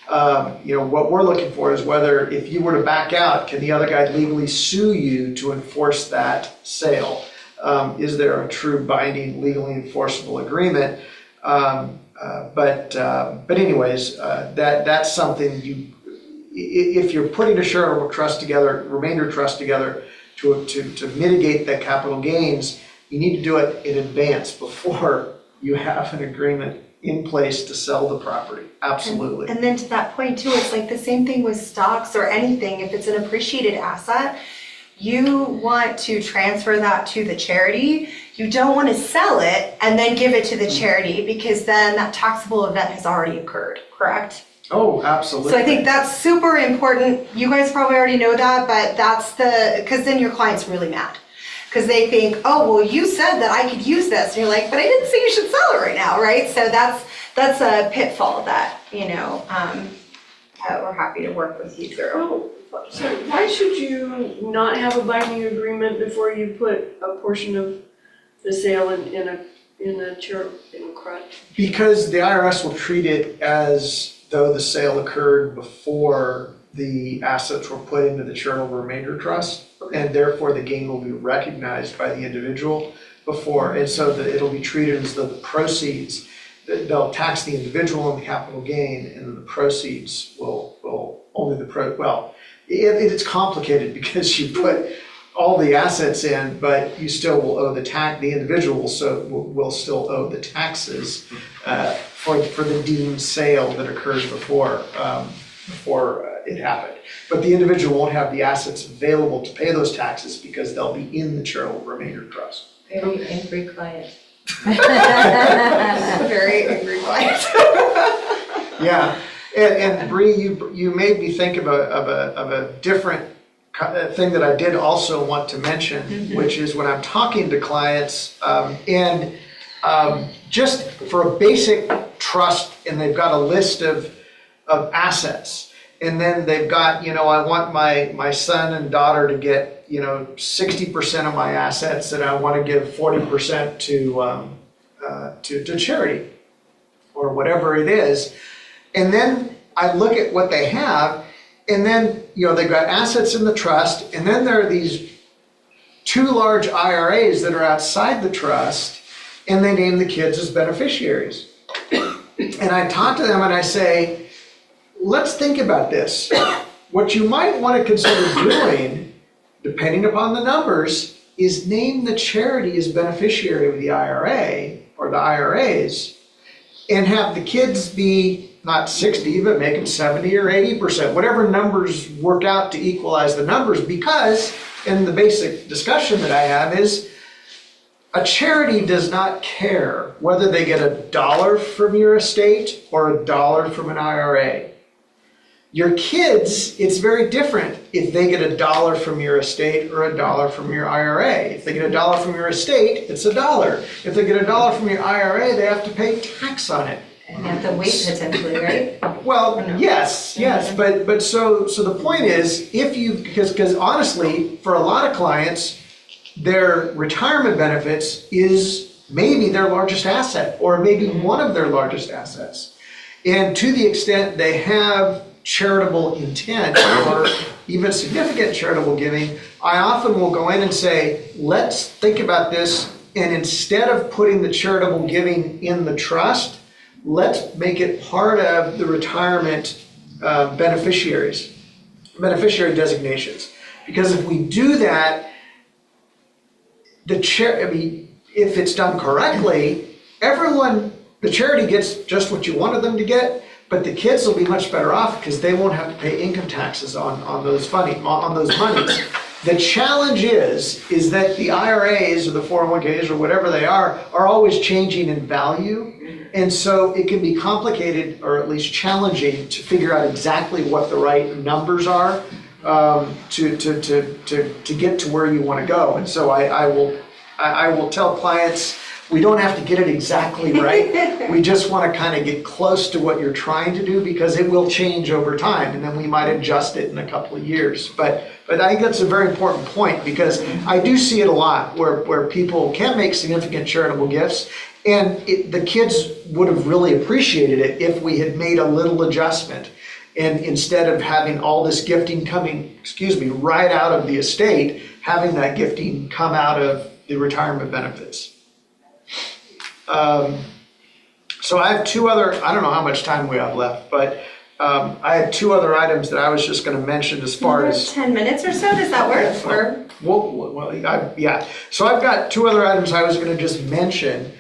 What we're looking for is whether, if you were to back out, can the other guy legally sue you to enforce that sale? Is there a true binding, legally enforceable agreement? But anyways, that's something if you're putting a charitable trust together, remainder trust together to mitigate the capital gains, you need to do it in advance before you have an agreement in place to sell the property. Absolutely. And then to that point too, it's like the same thing with stocks or anything. If it's an appreciated asset, you want to transfer that to the charity. You don't want to sell it and then give it to the charity, because then that taxable event has already occurred, correct? Oh, absolutely. So I think that's super important. You guys probably already know that, but because then your client's really mad. Because they think, oh, well, you said that I could use this. And you're like, but I didn't say you should sell it right now, right? So that's a pitfall that, we're happy to work with you through. So why should you not have a binding agreement before you put a portion of the sale in a crutch? Because the IRS will treat it as though the sale occurred before the assets were put into the charitable remainder trust, and therefore the gain will be recognized by the individual before, and so it'll be treated as though the proceeds, they'll tax the individual on the capital gain, and then the proceeds will only it's complicated because you put all the assets in, but you still will owe the individual will still owe the taxes for the deemed sale that occurs before it happened. But the individual won't have the assets available to pay those taxes because they'll be in the charitable remainder trust. Very angry client. Very angry client. Yeah, and Brie, you made me think of a different thing that I did also want to mention, which is when I'm talking to clients, just for a basic trust, and they've got a list of assets, and then they've got, I want my son and daughter to get 60% of my assets, and I want to give 40% to charity or whatever it is. And then I look at what they have, and then they've got assets in the trust, and then there are these two large IRAs that are outside the trust, and they name the kids as beneficiaries. And I talk to them and I say, let's think about this. What you might want to consider doing, depending upon the numbers, is name the charity as beneficiary of the IRA or the IRAs, and have the kids be not 60, but make them 70 or 80%, whatever numbers work out to equalize the numbers, because, and the basic discussion that I have is, a charity does not care whether they get $1 from your estate or $1 from an IRA. Your kids, it's very different if they get $1 from your estate or $1 from your IRA. If they get $1 from your estate, it's $1. If they get $1 from your IRA, they have to pay tax on it. And you have to wait potentially, right? Well, yes, but so the point is, because honestly, for a lot of clients, their retirement benefits is maybe their largest asset, or maybe one of their largest assets. And to the extent they have charitable intent or even significant charitable giving, I often will go in and say, let's think about this, and instead of putting the charitable giving in the trust, let's make it part of the retirement beneficiary designations. Because if we do that, if it's done correctly, the charity gets just what you wanted them to get, but the kids will be much better off because they won't have to pay income taxes on those monies. The challenge is that the IRAs or the 401ks or whatever they are always changing in value. And so it can be complicated, or at least challenging, to figure out exactly what the right numbers are to get to where you want to go. And so I will tell clients, we don't have to get it exactly right. We just want to kind of get close to what you're trying to do, because it will change over time, and then we might adjust it in a couple of years. But I think that's a very important point, because I do see it a lot where people can make significant charitable gifts, and the kids would have really appreciated it if we had made a little adjustment. And instead of having all this gifting coming, right out of the estate, having that gifting come out of the retirement benefits. So I have two other, I don't know how much time we have left, but I had two other items that I was just going to mention as far as 10 minutes or so, does that work? Or? Yeah. So I've got two other items I was going to just mention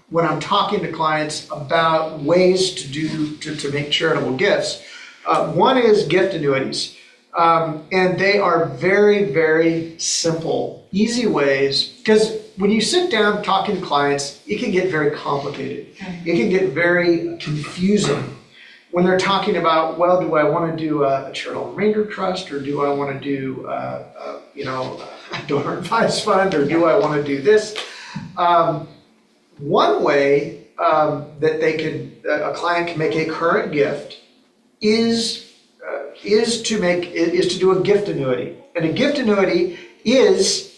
when I'm talking to clients about ways to make charitable gifts. One is gift annuities. And they are very, very simple, easy ways, because when you sit down talking to clients, it can get very complicated. It can get very confusing when they're talking about, well, do I want to do a charitable remainder trust, or do I want to do, a donor advised fund, or do I want to do this? One way that a client can make a current gift is to do a gift annuity. And a gift annuity is,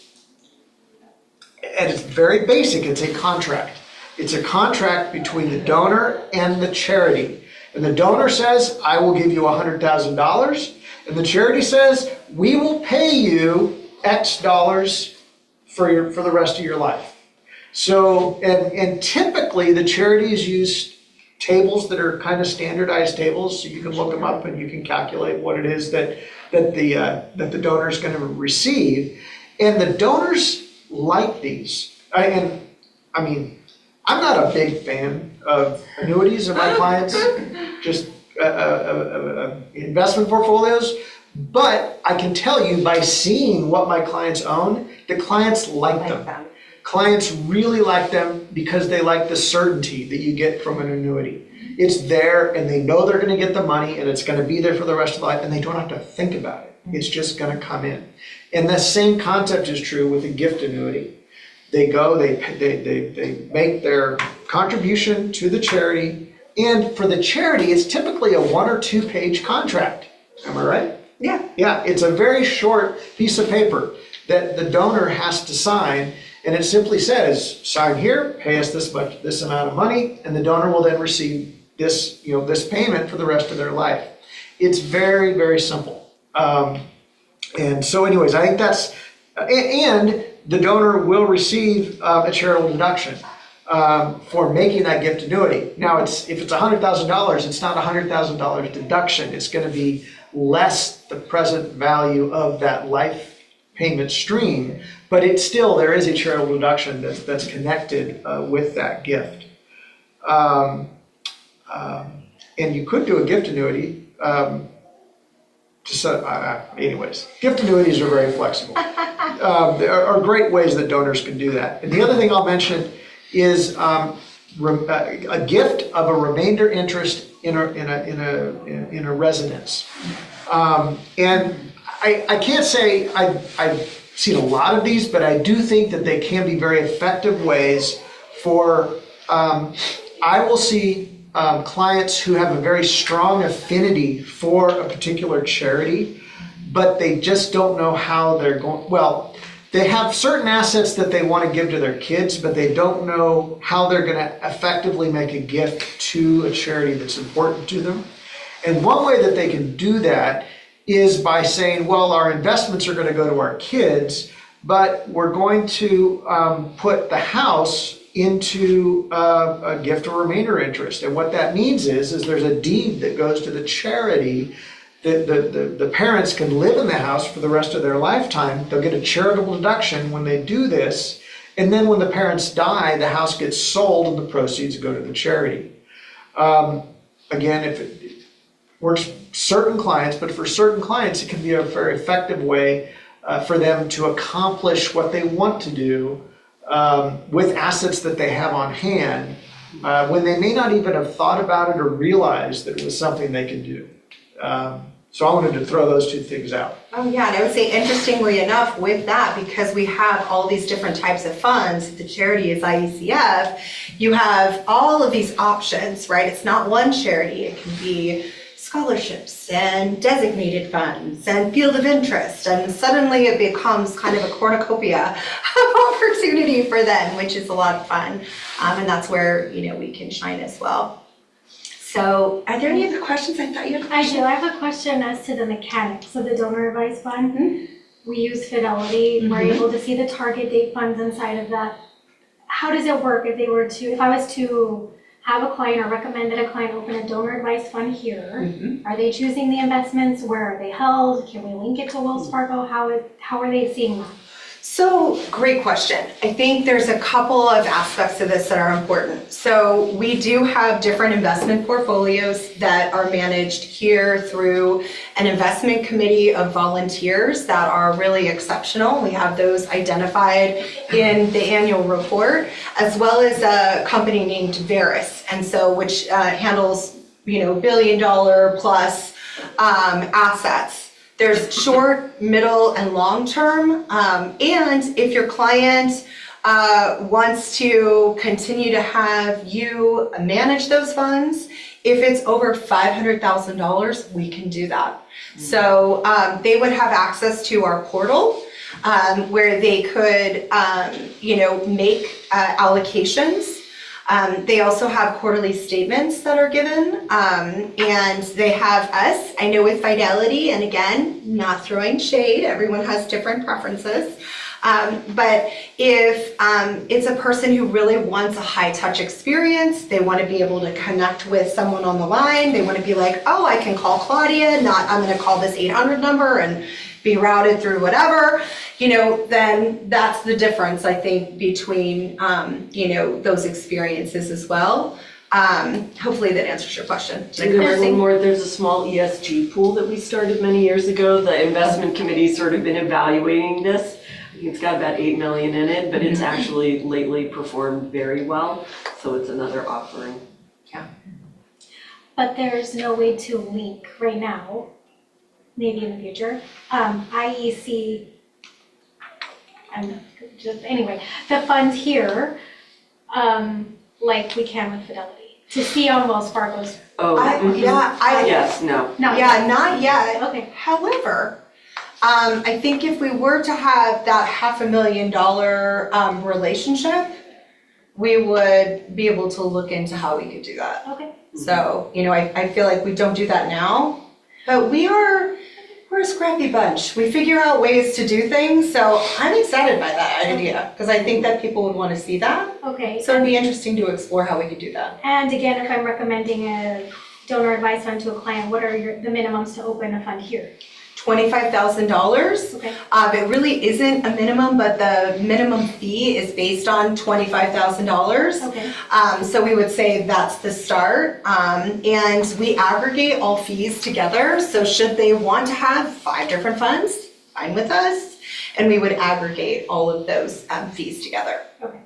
and it's very basic, it's a contract. It's a contract between the donor and the charity. And the donor says, I will give you $100,000. And the charity says, we will pay you X dollars for the rest of your life. So, and typically the charities use tables that are kind of standardized tables, so you can look them up and you can calculate what it is that the donor is going to receive. And the donors like these. I'm not a big fan of annuities in my clients, just investment portfolios, but I can tell you by seeing what my clients own, the clients like them. Clients really like them because they like the certainty that you get from an annuity. It's there, and they know they're going to get the money, and it's going to be there for the rest of their life, and they don't have to think about it. It's just going to come in. And the same concept is true with a gift annuity. They go, they make their contribution to the charity, and for the charity, it's typically a 1 or 2 page contract. Am I right? Yeah. Yeah, it's a very short piece of paper that the donor has to sign. And it simply says, sign here, pay us this amount of money, and the donor will then receive this payment for the rest of their life. It's very, very simple. And so anyways, I think that's, and the donor will receive a charitable deduction for making that gift annuity. Now, if it's $100,000, it's not a $100,000 deduction. It's going to be less the present value of that life payment stream, but it's still, there is a charitable deduction that's connected with that gift. And you could do a gift annuity. Anyways, gift annuities are very flexible. There are great ways that donors can do that. And the other thing I'll mention is a gift of a remainder interest in a residence. And I can't say I've seen a lot of these, but I do think that they can be very effective ways for, I will see clients who have a very strong affinity for a particular charity, but they just don't know how they're going, well, they have certain assets that they want to give to their kids, but they don't know how they're going to effectively make a gift to a charity that's important to them. And one way that they can do that is by saying, well, our investments are going to go to our kids, but we're going to put the house into a gift or remainder interest. And what that means is there's a deed that goes to the charity. The parents can live in the house for the rest of their lifetime. They'll get a charitable deduction when they do this. And then when the parents die, the house gets sold and the proceeds go to the charity. Again, if it works certain clients, but for certain clients, it can be a very effective way for them to accomplish what they want to do with assets that they have on hand when they may not even have thought about it or realized that it was something they could do. So I wanted to throw those two things out. Oh yeah, and I would say interestingly enough with that, because we have all these different types of funds, the charity is IECF, you have all of these options, right? It's not one charity, it can be scholarships and designated funds and field of interest, and suddenly it becomes kind of a cornucopia of opportunity for them, which is a lot of fun, and that's where we can shine as well. So are there any other questions? I thought you had a question. I do. I have a question as to the mechanics of the donor advised fund. Mm-hmm. We use Fidelity. Mm-hmm. We're able to see the target date funds inside of that. How does it work if I was to have a client or recommend that a client open a donor advised fund here? Mm-hmm. Are they choosing the investments? Where are they held? Can we link it to Wells Fargo? How are they seeing that? So, great question. I think there's a couple of aspects to this that are important. So, we do have different investment portfolios that are managed here through an investment committee of volunteers that are really exceptional. We have those identified in the annual report, as well as a company named VIVIS, and so which handles $1 billion plus assets. There's short, middle, and long term. And if your client wants to continue to have you manage those funds, if it's over $500,000, we can do that. So they would have access to our portal where they could, make allocations. They also have quarterly statements that are given, and they have us. I know with Fidelity, and again, not throwing shade, everyone has different preferences, but if it's a person who really wants a high-touch experience, they want to be able to connect with someone on the line, they want to be like, oh, I can call Claudia, not I'm going to call this 800 number and be routed through whatever, then that's the difference, I think, between, those experiences as well. Hopefully that answers your question. There's a small ESG pool that we started many years ago. The investment committee's sort of been evaluating this. I think it's got about 8 million in it, but it's actually lately performed very well. So it's another offering. But there's no way to link right now, maybe in the future, IEC, the funds here, like we can with Fidelity, to see on Wells Fargo's. Yes, no. Not yet. Okay. However, I think if we were to have that $500,000 relationship, we would be able to look into how we could do that. Okay. So, I feel like we don't do that now, but we're a scrappy bunch. We figure out ways to do things, so I'm excited by that idea, because I think that people would want to see that. Okay. So it'd be interesting to explore how we could do that. And again, if I'm recommending a donor advised fund to a client, what are the minimums to open a fund here? $25,000. Okay. It really isn't a minimum, but the minimum fee is based on $25,000. Okay. So we would say that's the start. And we aggregate all fees together. So should they want to have 5 different funds, fine with us. And we would aggregate all of those fees together. Okay.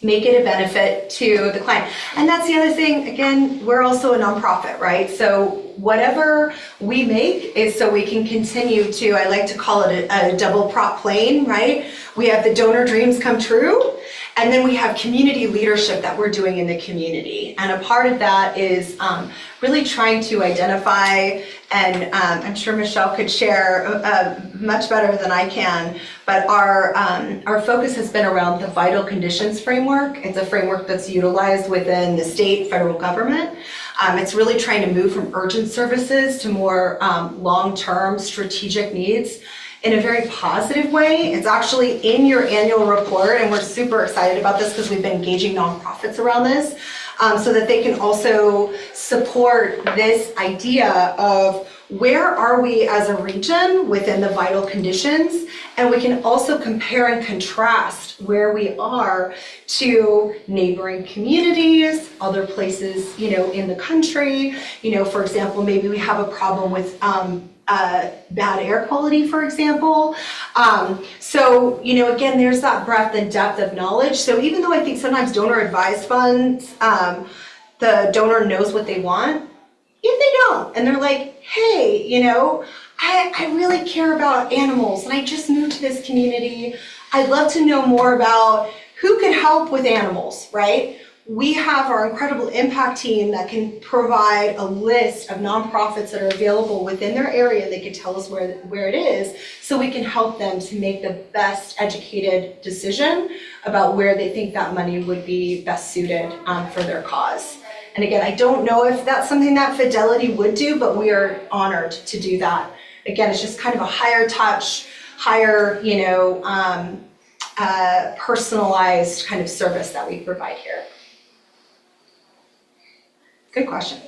make it a benefit to the client. And that's the other thing, again, we're also a nonprofit, right? So whatever we make is so we can continue to, I like to call it a double prop plane, right? We have the donor dreams come true, and then we have community leadership that we're doing in the community. And a part of that is really trying to identify, and I'm sure Michelle could share much better than I can, but our focus has been around the vital conditions framework. It's a framework that's utilized within the state, federal government. It's really trying to move from urgent services to more long-term strategic needs in a very positive way. It's actually in your annual report, and we're super excited about this because we've been engaging nonprofits around this, so that they can also support this idea of where are we as a region within the vital conditions, and we can also compare and contrast where we are to neighboring communities, other places, in the country. For example, maybe we have a problem with bad air quality, for example. So, again, there's that breadth and depth of knowledge. So even though I think sometimes donor advised funds, the donor knows what they want, if they don't, and they're like, hey, I really care about animals and I just moved to this community. I'd love to know more about who could help with animals, right? We have our incredible impact team that can provide a list of nonprofits that are available within their area. They can tell us where it is, so we can help them to make the best educated decision about where they think that money would be best suited for their cause. And again, I don't know if that's something that Fidelity would do, but we are honored to do that. Again, it's just kind of a higher touch, higher, personalized kind of service that we provide here. Good question.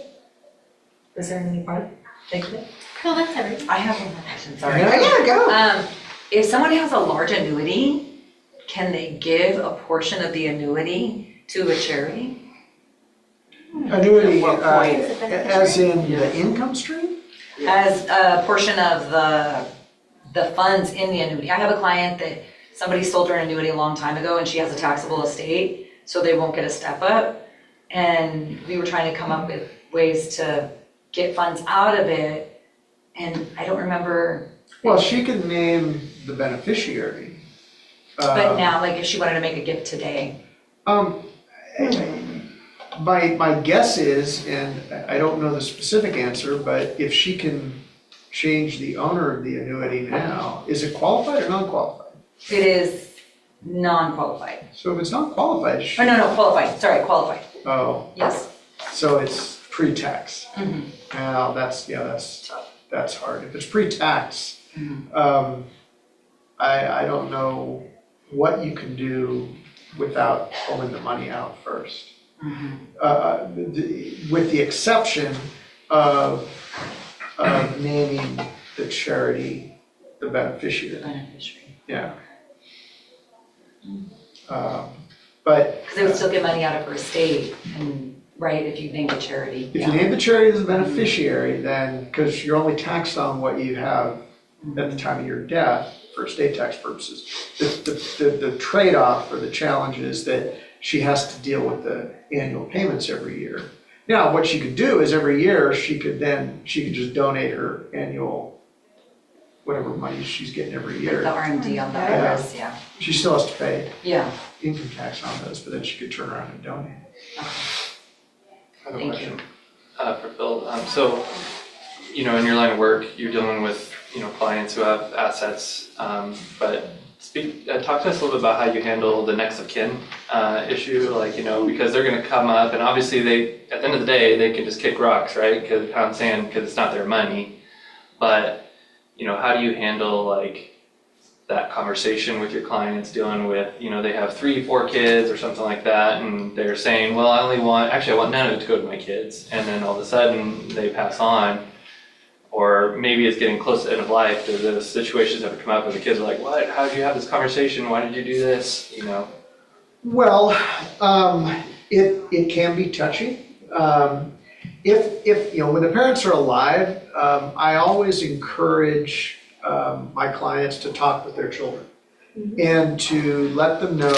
Is there any part? Thank you. No, that's everything. I have one more question, sorry. Yeah, go. If someone has a large annuity, can they give a portion of the annuity to a charity? Annuity, At what point? as in the income stream? As a portion of the funds in the annuity. I have a client that somebody sold her an annuity a long time ago and she has a taxable estate, so they won't get a step up. And we were trying to come up with ways to get funds out of it, and I don't remember. Well, she could name the beneficiary. But now, like if she wanted to make a gift today. My guess is, and I don't know the specific answer, but if she can change the owner of the annuity now, is it qualified or non-qualified? It is non-qualified. So if it's not qualified, Oh, no, qualified, sorry, qualified, oh, yes. so it's pre-tax. Mhm. Now, that's hard. If it's pre-tax, I don't know what you can do without pulling the money out first. With the exception of naming the charity the beneficiary. Beneficiary. Yeah. But Because they would still get money out of her estate, and, right, if you named a charity. if you name the charity as a beneficiary, then, because you're only taxed on what you have at the time of your death for estate tax purposes, the trade-off or the challenge is that she has to deal with the annual payments every year. Now, what she could do is every year, she could just donate her annual, whatever money she's getting every year. The RMD on the Yeah. IRS, yeah. She still has to pay Yeah. income tax on those, but then she could turn around and donate. I have a Thank question for Phil. So, in your line of work, you're dealing with, clients who have assets, but talk to us a little bit about how you handle the next of kin issue, because they're gonna come up, and obviously at the end of the day, they can just kick rocks, right? Because pound sand, because it's not their money. But, how do you handle that conversation with your clients dealing with, they have 3-4 kids or something like that, and they're saying, well, I want none of it to go to my kids, and then all of a sudden they pass on, or maybe it's getting close to the end of life, those situations have to come up where the kids are like, what, how did you have this conversation, why did you do this, Well, it can be touchy. If when the parents are alive, I always encourage my clients to talk with their children. and to let them know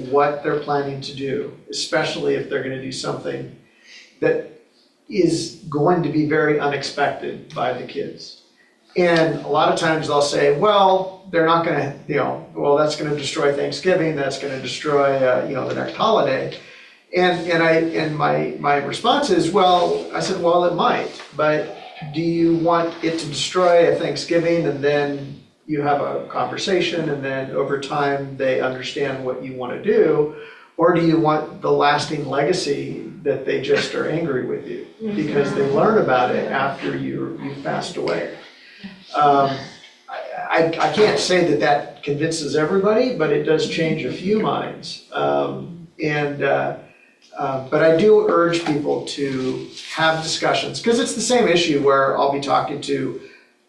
what they're planning to do, especially if they're going to do something that is going to be very unexpected by the kids. And a lot of times they'll say, well, they're not going to, well, that's going to destroy Thanksgiving, that's going to destroy, the next holiday. And my response is, well, I said, well, it might, but do you want it to destroy a Thanksgiving and then you have a conversation and then over time they understand what you want to do? Or do you want the lasting legacy that they just are angry with you because they learn about it after you've passed away? I can't say that convinces everybody, but it does change a few minds. But I do urge people to have discussions, because it's the same issue where I'll be talking to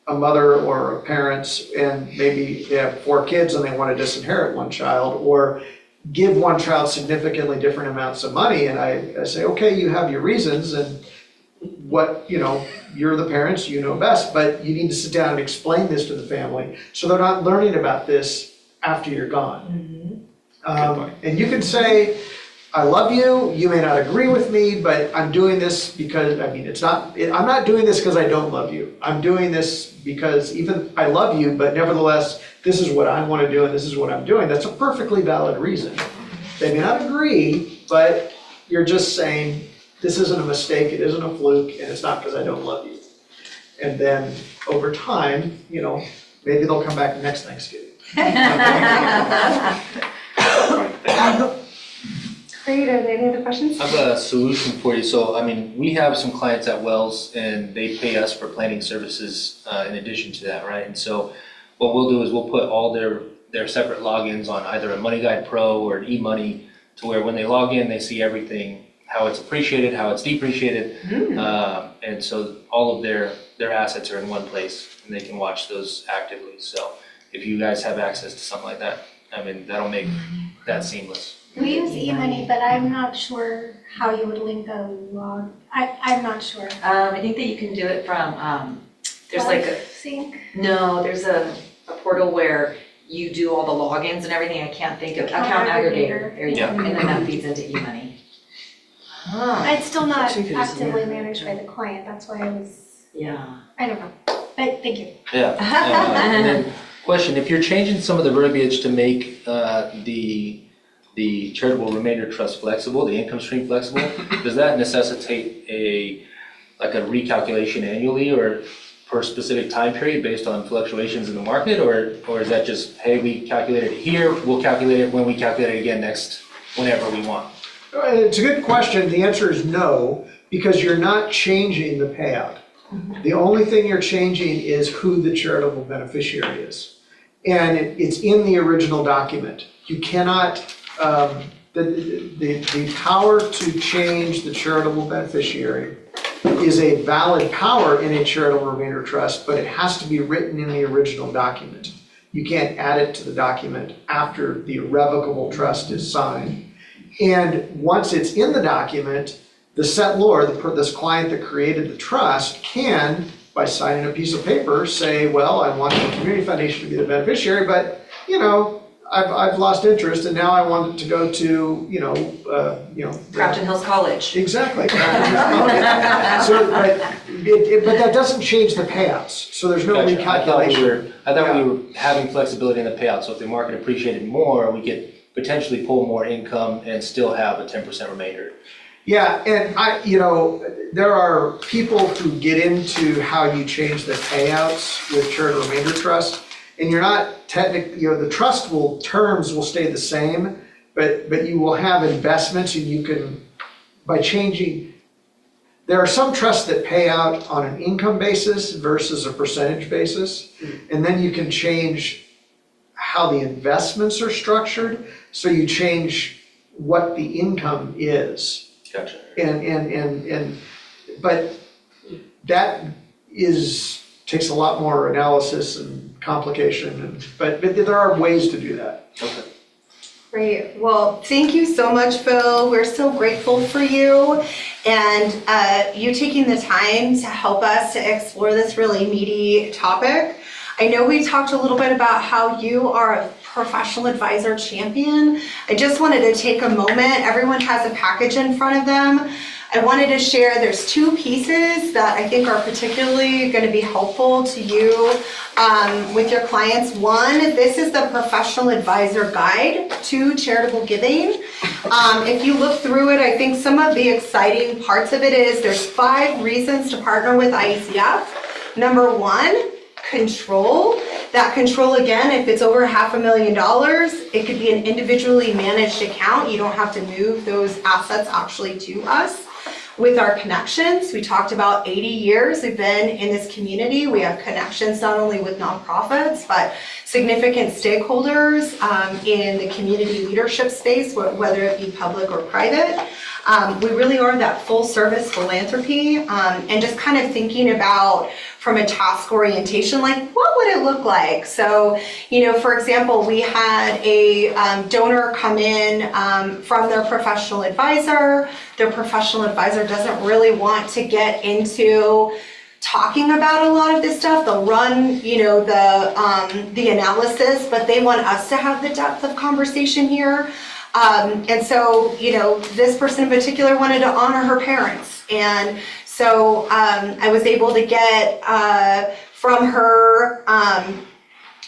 a mother or a parent, and maybe they have 4 kids and they want to disinherit one child, or give one child significantly different amounts of money. And I say, okay, you have your reasons, and what, you're the parents, you know best, but you need to sit down and explain this to the family so they're not learning about this after you're gone. And you can say, I love you, you may not agree with me, but I'm doing this because, I'm not doing this because I don't love you. I'm doing this because even I love you, but nevertheless, this is what I want to do and this is what I'm doing. That's a perfectly valid reason. They may not agree, but you're just saying, this isn't a mistake, it isn't a fluke, and it's not because I don't love you. And then over time, maybe they'll come back next Thanksgiving. Great, are there any other questions? I have a solution for you. So, we have some clients at Wells and they pay us for planning services in addition to that, right? And so what we'll do is we'll put all their separate logins on either a Money Guide Pro or an eMoney, to where when they log in, they see everything, how it's appreciated, how it's depreciated. And so all of their assets are in one place and they can watch those actively. So if you guys have access to something like that, that'll make that seamless. We use eMoney, but I'm not sure how you would link a log. I'm not sure. I think that you can do it from, there's like a, Sync. no, there's a portal where you do all the logins and everything. I can't think of, account aggregator. There you go. And then that feeds into eMoney. It's still not Confusing. actively managed by the client. That's why I was, Yeah. I don't know. But thank you. Yeah. And then question, if you're changing some of the verbiage to make the charitable remainder trust flexible, the income stream flexible, does that necessitate a recalculation annually or for a specific time period based on fluctuations in the market, or is that just, hey, we calculated it here, we'll calculate it when we calculate it again whenever we want? It's a good question. The answer is no, because you're not changing the payout. The only thing you're changing is who the charitable beneficiary is. And it's in the original document. You cannot, the power to change the charitable beneficiary is a valid power in a charitable remainder trust, but it has to be written in the original document. You can't add it to the document after the irrevocable trust is signed. And once it's in the document, the settlor, this client that created the trust, can, by signing a piece of paper, say, well, I want the community foundation to be the beneficiary, but, I've lost interest and now I want it to go to, Crafton Hills College. Exactly. So, but that doesn't change the payouts, so there's no Gotcha. recalculation. I thought we were having flexibility in the payout, so if the market appreciated more, we could potentially pull more income and still have a 10% remainder. Yeah, and there are people who get into how you change the payouts with charitable remainder trust, and you're not technically, the trust terms will stay the same, but you will have investments, and you can, by changing, there are some trusts that pay out on an income basis versus a percentage basis, and then you can change how the investments are structured, so you change what the income is. Gotcha. But that takes a lot more analysis and complication, but there are ways to do that. Okay. Great. Well, thank you so much, Phil. We're so grateful for you and you taking the time to help us to explore this really meaty topic. I know we talked a little bit about how you are a professional advisor champion. I just wanted to take a moment. Everyone has a package in front of them. I wanted to share, there's 2 pieces that I think are particularly going to be helpful to you with your clients. One, this is the professional advisor guide to charitable giving. If you look through it, I think some of the exciting parts of it is there's 5 reasons to partner with IECF. Number 1, control. That control, again, if it's over $500,000, it could be an individually managed account. You don't have to move those assets actually to us. With our connections, we talked about 80 years we've been in this community. We have connections not only with nonprofits, but significant stakeholders in the community leadership space, whether it be public or private. We really are that full service philanthropy, and just kind of thinking about from a task orientation, like what would it look like? So, for example, we had a donor come in from their professional advisor. Their professional advisor doesn't really want to get into talking about a lot of this stuff. They'll run, the analysis, but they want us to have the depth of conversation here. And so, this person in particular wanted to honor her parents. And so I was able to get from her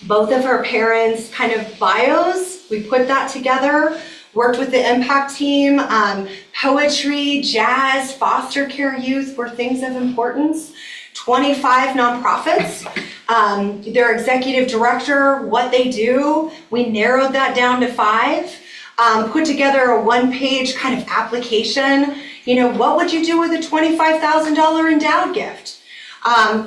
both of her parents' kind of bios. We put that together, worked with the impact team. Poetry, jazz, foster care youth were things of importance. 25 nonprofits, their executive director, what they do. We narrowed that down to 5. Put together a 1-page kind of application. What would you do with a $25,000 endowed gift?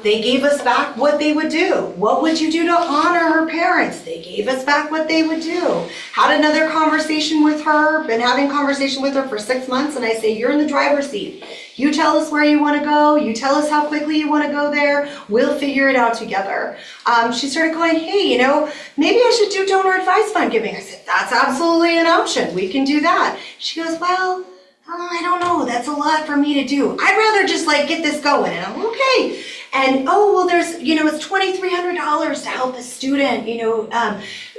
They gave us back what they would do. What would you do to honor her parents? They gave us back what they would do. Had another conversation with her, been having conversation with her for 6 months, and I say, you're in the driver's seat. You tell us where you want to go. You tell us how quickly you want to go there. We'll figure it out together. She started going, hey, maybe I should do donor advised fund giving. I said, that's absolutely an option. We can do that. She goes, well, I don't know. That's a lot for me to do. I'd rather just get this going. And I'm okay. And there's, it's $2,300 to help a student,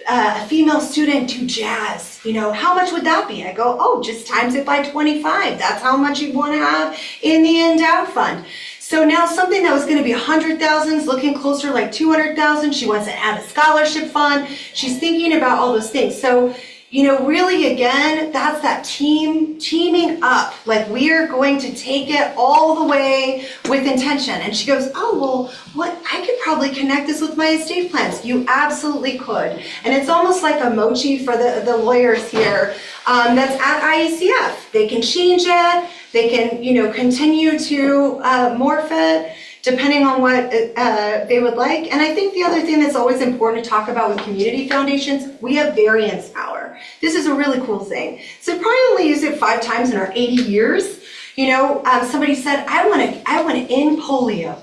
a female student do jazz. How much would that be? I go, just times it by 25. That's how much you want to have in the endowed fund. So now something that was going to be 100,000 is looking closer like 200,000. She wants to add a scholarship fund. She's thinking about all those things. So, really, again, that's that teaming up. We are going to take it all the way with intention. And she goes, I could probably connect this with my estate plans. You absolutely could. And it's almost like a mochi for the lawyers here that's at IECF. They can change it. They can, continue to morph it, depending on what they would like. And I think the other thing that's always important to talk about with community foundations, we have variance power. This is a really cool thing. So probably only used it 5 times in our 80 years. Somebody said, I want to end polio.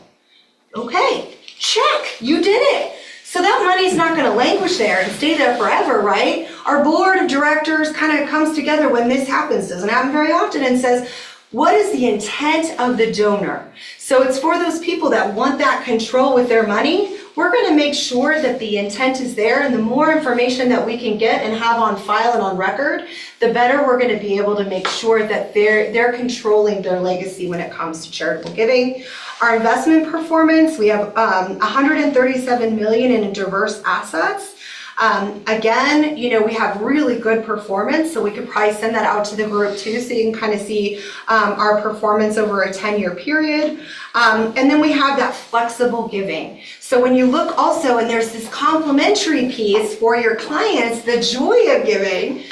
Okay, check, you did it. So that money's not going to languish there and stay there forever, right? Our board of directors kind of comes together when this happens, doesn't happen very often, and says, what is the intent of the donor? So it's for those people that want that control with their money. We're going to make sure that the intent is there, and the more information that we can get and have on file and on record, the better we're going to be able to make sure that they're controlling their legacy when it comes to charitable giving. Our investment performance, we have $137 million in diverse assets. Again, we have really good performance, so we could probably send that out to the group too, so you can kind of see our performance over a 10-year period. And then we have that flexible giving. So when you look also, and there's this complementary piece for your clients, the joy of giving,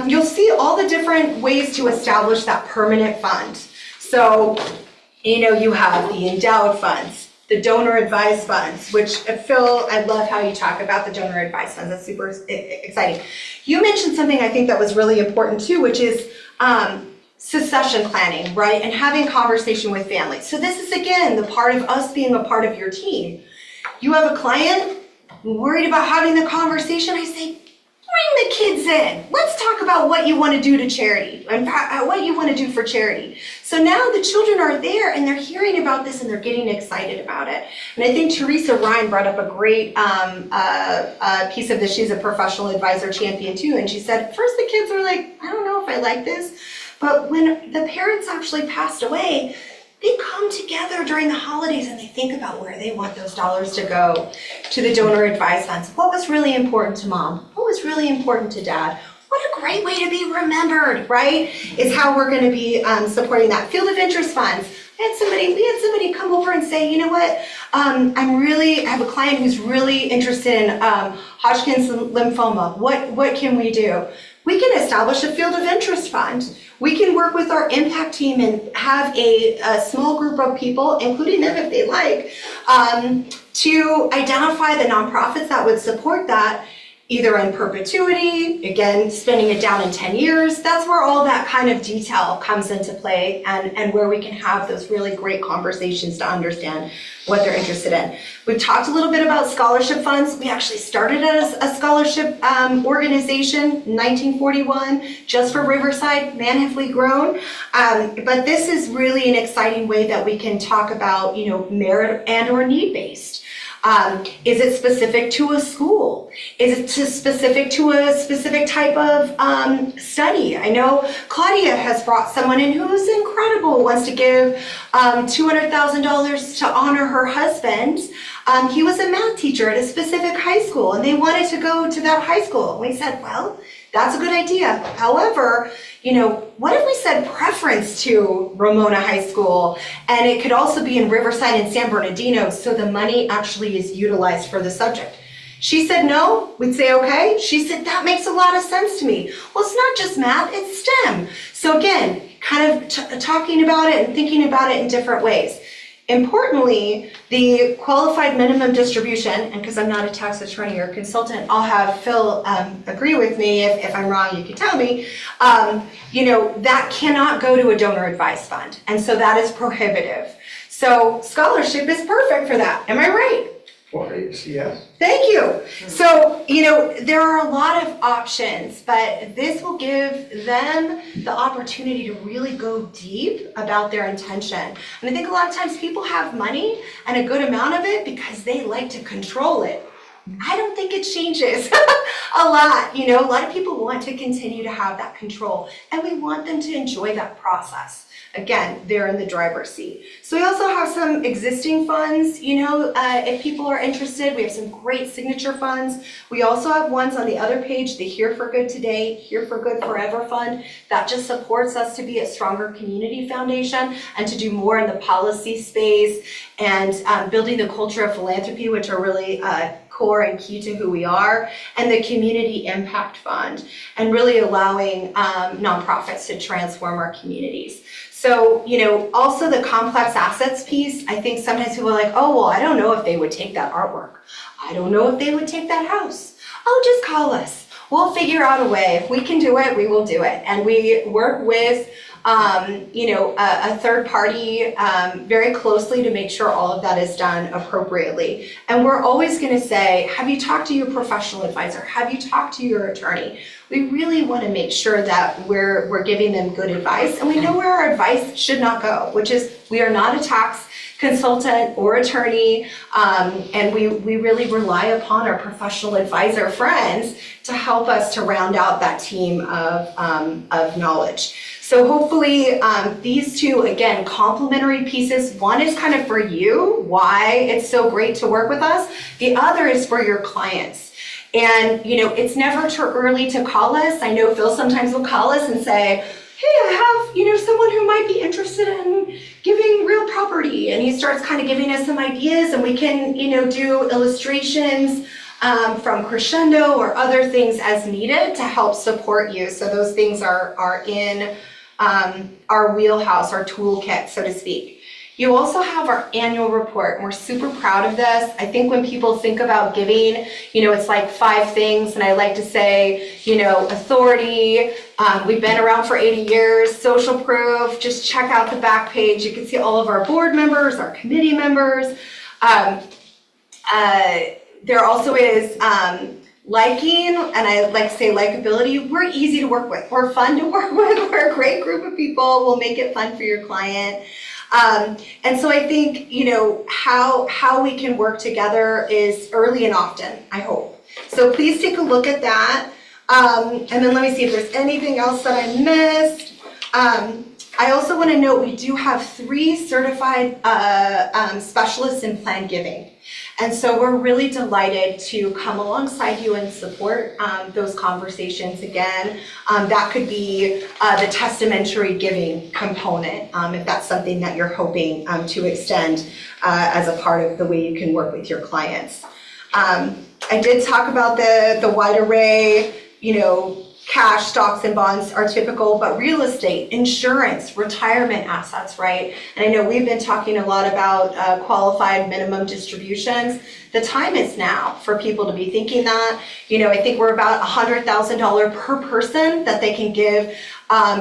you'll see all the different ways to establish that permanent fund. So, you have the endowed funds, the donor advised funds, which Phil, I love how you talk about the donor advised funds. That's super exciting. You mentioned something I think that was really important too, which is succession planning, right? And having conversation with families. So this is, again, the part of us being a part of your team. You have a client worried about having the conversation. I say, bring the kids in. Let's talk about what you want to do to charity and what you want to do for charity. So now the children are there and they're hearing about this and they're getting excited about it. And I think Teresa Ryan brought up a great piece of this. She's a professional advisor champion too. And she said, first the kids were like, I don't know if I like this. But when the parents actually passed away, they come together during the holidays and they think about where they want those dollars to go to the donor advised funds. What was really important to mom? What was really important to dad? What a great way to be remembered, right? Is how we're going to be supporting that. Field of interest funds. We had somebody come over and say, you know what, I have a client who's really interested in Hodgkin's lymphoma. What can we do? We can establish a field of interest fund. We can work with our impact team and have a small group of people, including them if they like, to identify the nonprofits that would support that, either in perpetuity, again, spending it down in 10 years. That's where all that kind of detail comes into play and where we can have those really great conversations to understand what they're interested in. We've talked a little bit about scholarship funds. We actually started as a scholarship organization in 1941 just for Riverside. Man, have we grown. But this is really an exciting way that we can talk about, merit and or need-based. Is it specific to a school? Is it specific to a specific type of study? I know Claudia has brought someone in who's incredible, wants to give $200,000 to honor her husband. He was a math teacher at a specific high school and they wanted to go to that high school. We said, well, that's a good idea. However, what if we said preference to Ramona High School and it could also be in Riverside and San Bernardino so the money actually is utilized for the subject? She said no, we'd say okay. She said that makes a lot of sense to me. Well, it's not just math, it's STEM. So again, kind of talking about it and thinking about it in different ways. Importantly, the qualified minimum distribution, and because I'm not a tax attorney or consultant, I'll have Phil agree with me. If I'm wrong, you can tell me. That cannot go to a donor advised fund. And so that is prohibitive. So scholarship is perfect for that. Am I right? Yes. Thank you. So, there are a lot of options, but this will give them the opportunity to really go deep about their intention. And I think a lot of times people have money and a good amount of it because they like to control it. I don't think it changes a lot. A lot of people want to continue to have that control and we want them to enjoy that process. Again, they're in the driver's seat. So we also have some existing funds, if people are interested. We have some great signature funds. We also have ones on the other page, the Here for Good Today, Here for Good Forever Fund. That just supports us to be a stronger community foundation and to do more in the policy space and building the culture of philanthropy, which are really core and key to who we are, and the Community Impact Fund, and really allowing nonprofits to transform our communities. So, also the complex assets piece, I think sometimes people are like, oh, well, I don't know if they would take that artwork. I don't know if they would take that house. Oh, just call us. We'll figure out a way. If we can do it, we will do it. And we work with, a third party very closely to make sure all of that is done appropriately. And we're always going to say, have you talked to your professional advisor? Have you talked to your attorney? We really want to make sure that we're giving them good advice, and we know where our advice should not go, which is we are not a tax consultant or attorney, and we really rely upon our professional advisor friends to help us to round out that team of knowledge. So hopefully these two, again, complementary pieces. One is kind of for you, why it's so great to work with us. The other is for your clients. And, it's never too early to call us. I know Phil sometimes will call us and say, hey, I have, someone who might be interested in giving real property. And he starts kind of giving us some ideas and we can, do illustrations from Crescendo or other things as needed to help support you. So those things are in our wheelhouse, our toolkit, so to speak. You also have our annual report, and we're super proud of this. I think when people think about giving, it's like 5 things, and I like to say, authority, we've been around for 80 years, social proof, just check out the back page. You can see all of our board members, our committee members. There also is liking, and I like to say likability, we're easy to work with. We're fun to work with. We're a great group of people. We'll make it fun for your client. And so I think, how we can work together is early and often, I hope. So please take a look at that. And then let me see if there's anything else that I missed. I also want to note we do have 3 certified specialists in plan giving. And so we're really delighted to come alongside you and support those conversations again. That could be the testamentary giving component, if that's something that you're hoping to extend as a part of the way you can work with your clients. I did talk about the wide array, cash, stocks, and bonds are typical, but real estate, insurance, retirement assets, right? And I know we've been talking a lot about qualified minimum distributions. The time is now for people to be thinking that. I think we're about $100,000 per person that they can give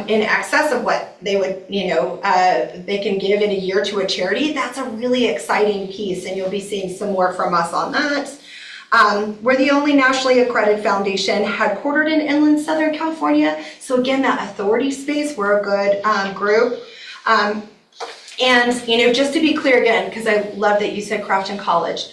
in excess of what they would, they can give in a year to a charity. That's a really exciting piece, and you'll be seeing some more from us on that. We're the only nationally accredited foundation headquartered in inland Southern California. So again, that authority space, we're a good group. And, just to be clear again, because I love that you said Crafton College,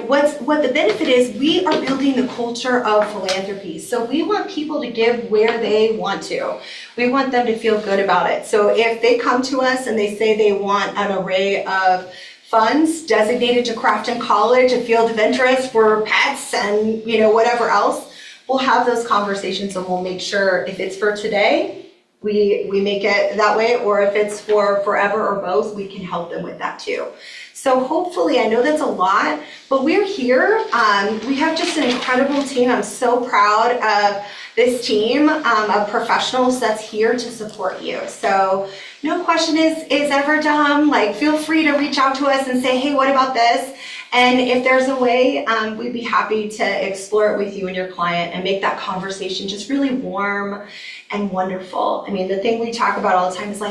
what the benefit is, we are building the culture of philanthropy. So we want people to give where they want to. We want them to feel good about it. So if they come to us and they say they want an array of funds designated to Crafton College, a field of interest for pets and whatever else, we'll have those conversations and we'll make sure if it's for today, we make it that way, or if it's for forever or both, we can help them with that too. So hopefully, I know that's a lot, but we're here. We have just an incredible team. I'm so proud of this team of professionals that's here to support you. So no question is ever dumb. Feel free to reach out to us and say, hey, what about this? And if there's a way, we'd be happy to explore it with you and your client and make that conversation just really warm and wonderful. I mean, the thing we talk about all the time is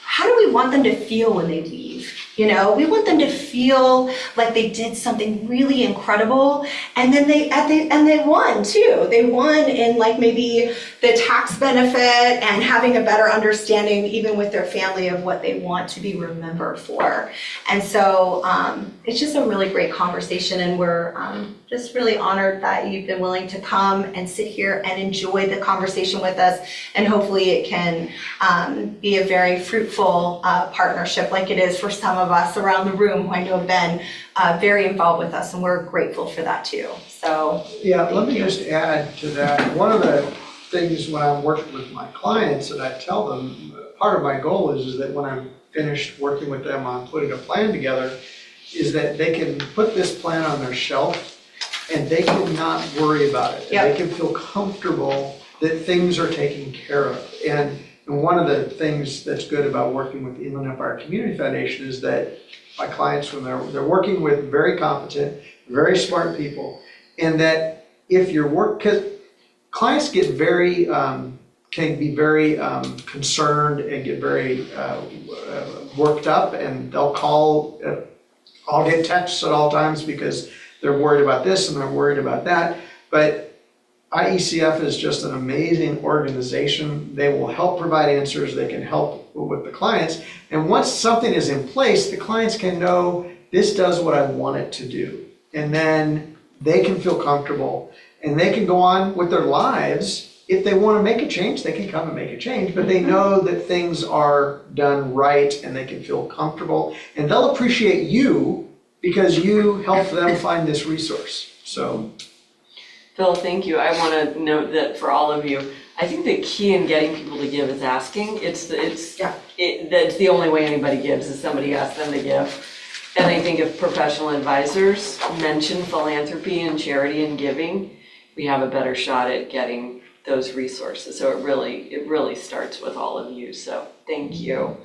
how do we want them to feel when they leave? We want them to feel like they did something really incredible, and then they won too. They won in maybe the tax benefit and having a better understanding, even with their family, of what they want to be remembered for. And so it's just a really great conversation, and we're just really honored that you've been willing to come and sit here and enjoy the conversation with us. And hopefully it can be a very fruitful partnership, like it is for some of us around the room who I know have been very involved with us, and we're grateful for that too. So yeah, let me just add to that. One of the things when I'm working with my clients that I tell them, part of my goal is that when I'm finished working with them on putting a plan together, is that they can put this plan on their shelf and they can not worry about it. Yep. They can feel comfortable that things are taken care of. And one of the things that's good about working with the Inland Empire Community Foundation is that my clients, when they're working with very competent, very smart people, and that if your work, because clients get very, can be very concerned and get very worked up, and they'll call, I'll get texts at all times because they're worried about this and they're worried about that. But IECF is just an amazing organization. They will help provide answers. They can help with the clients. And once something is in place, the clients can know this does what I want it to do. And then they can feel comfortable and they can go on with their lives. If they want to make a change, they can come and make a change, but they know that things are done right and they can feel comfortable, and they'll appreciate you because you helped them find this resource. So Phil, thank you. I want to note that for all of you, I think the key in getting people to give is asking. That's the only way anybody gives, is somebody asks them to give. And I think if professional advisors mention philanthropy and charity and giving, we have a better shot at getting those resources. So it really starts with all of you. So thank you.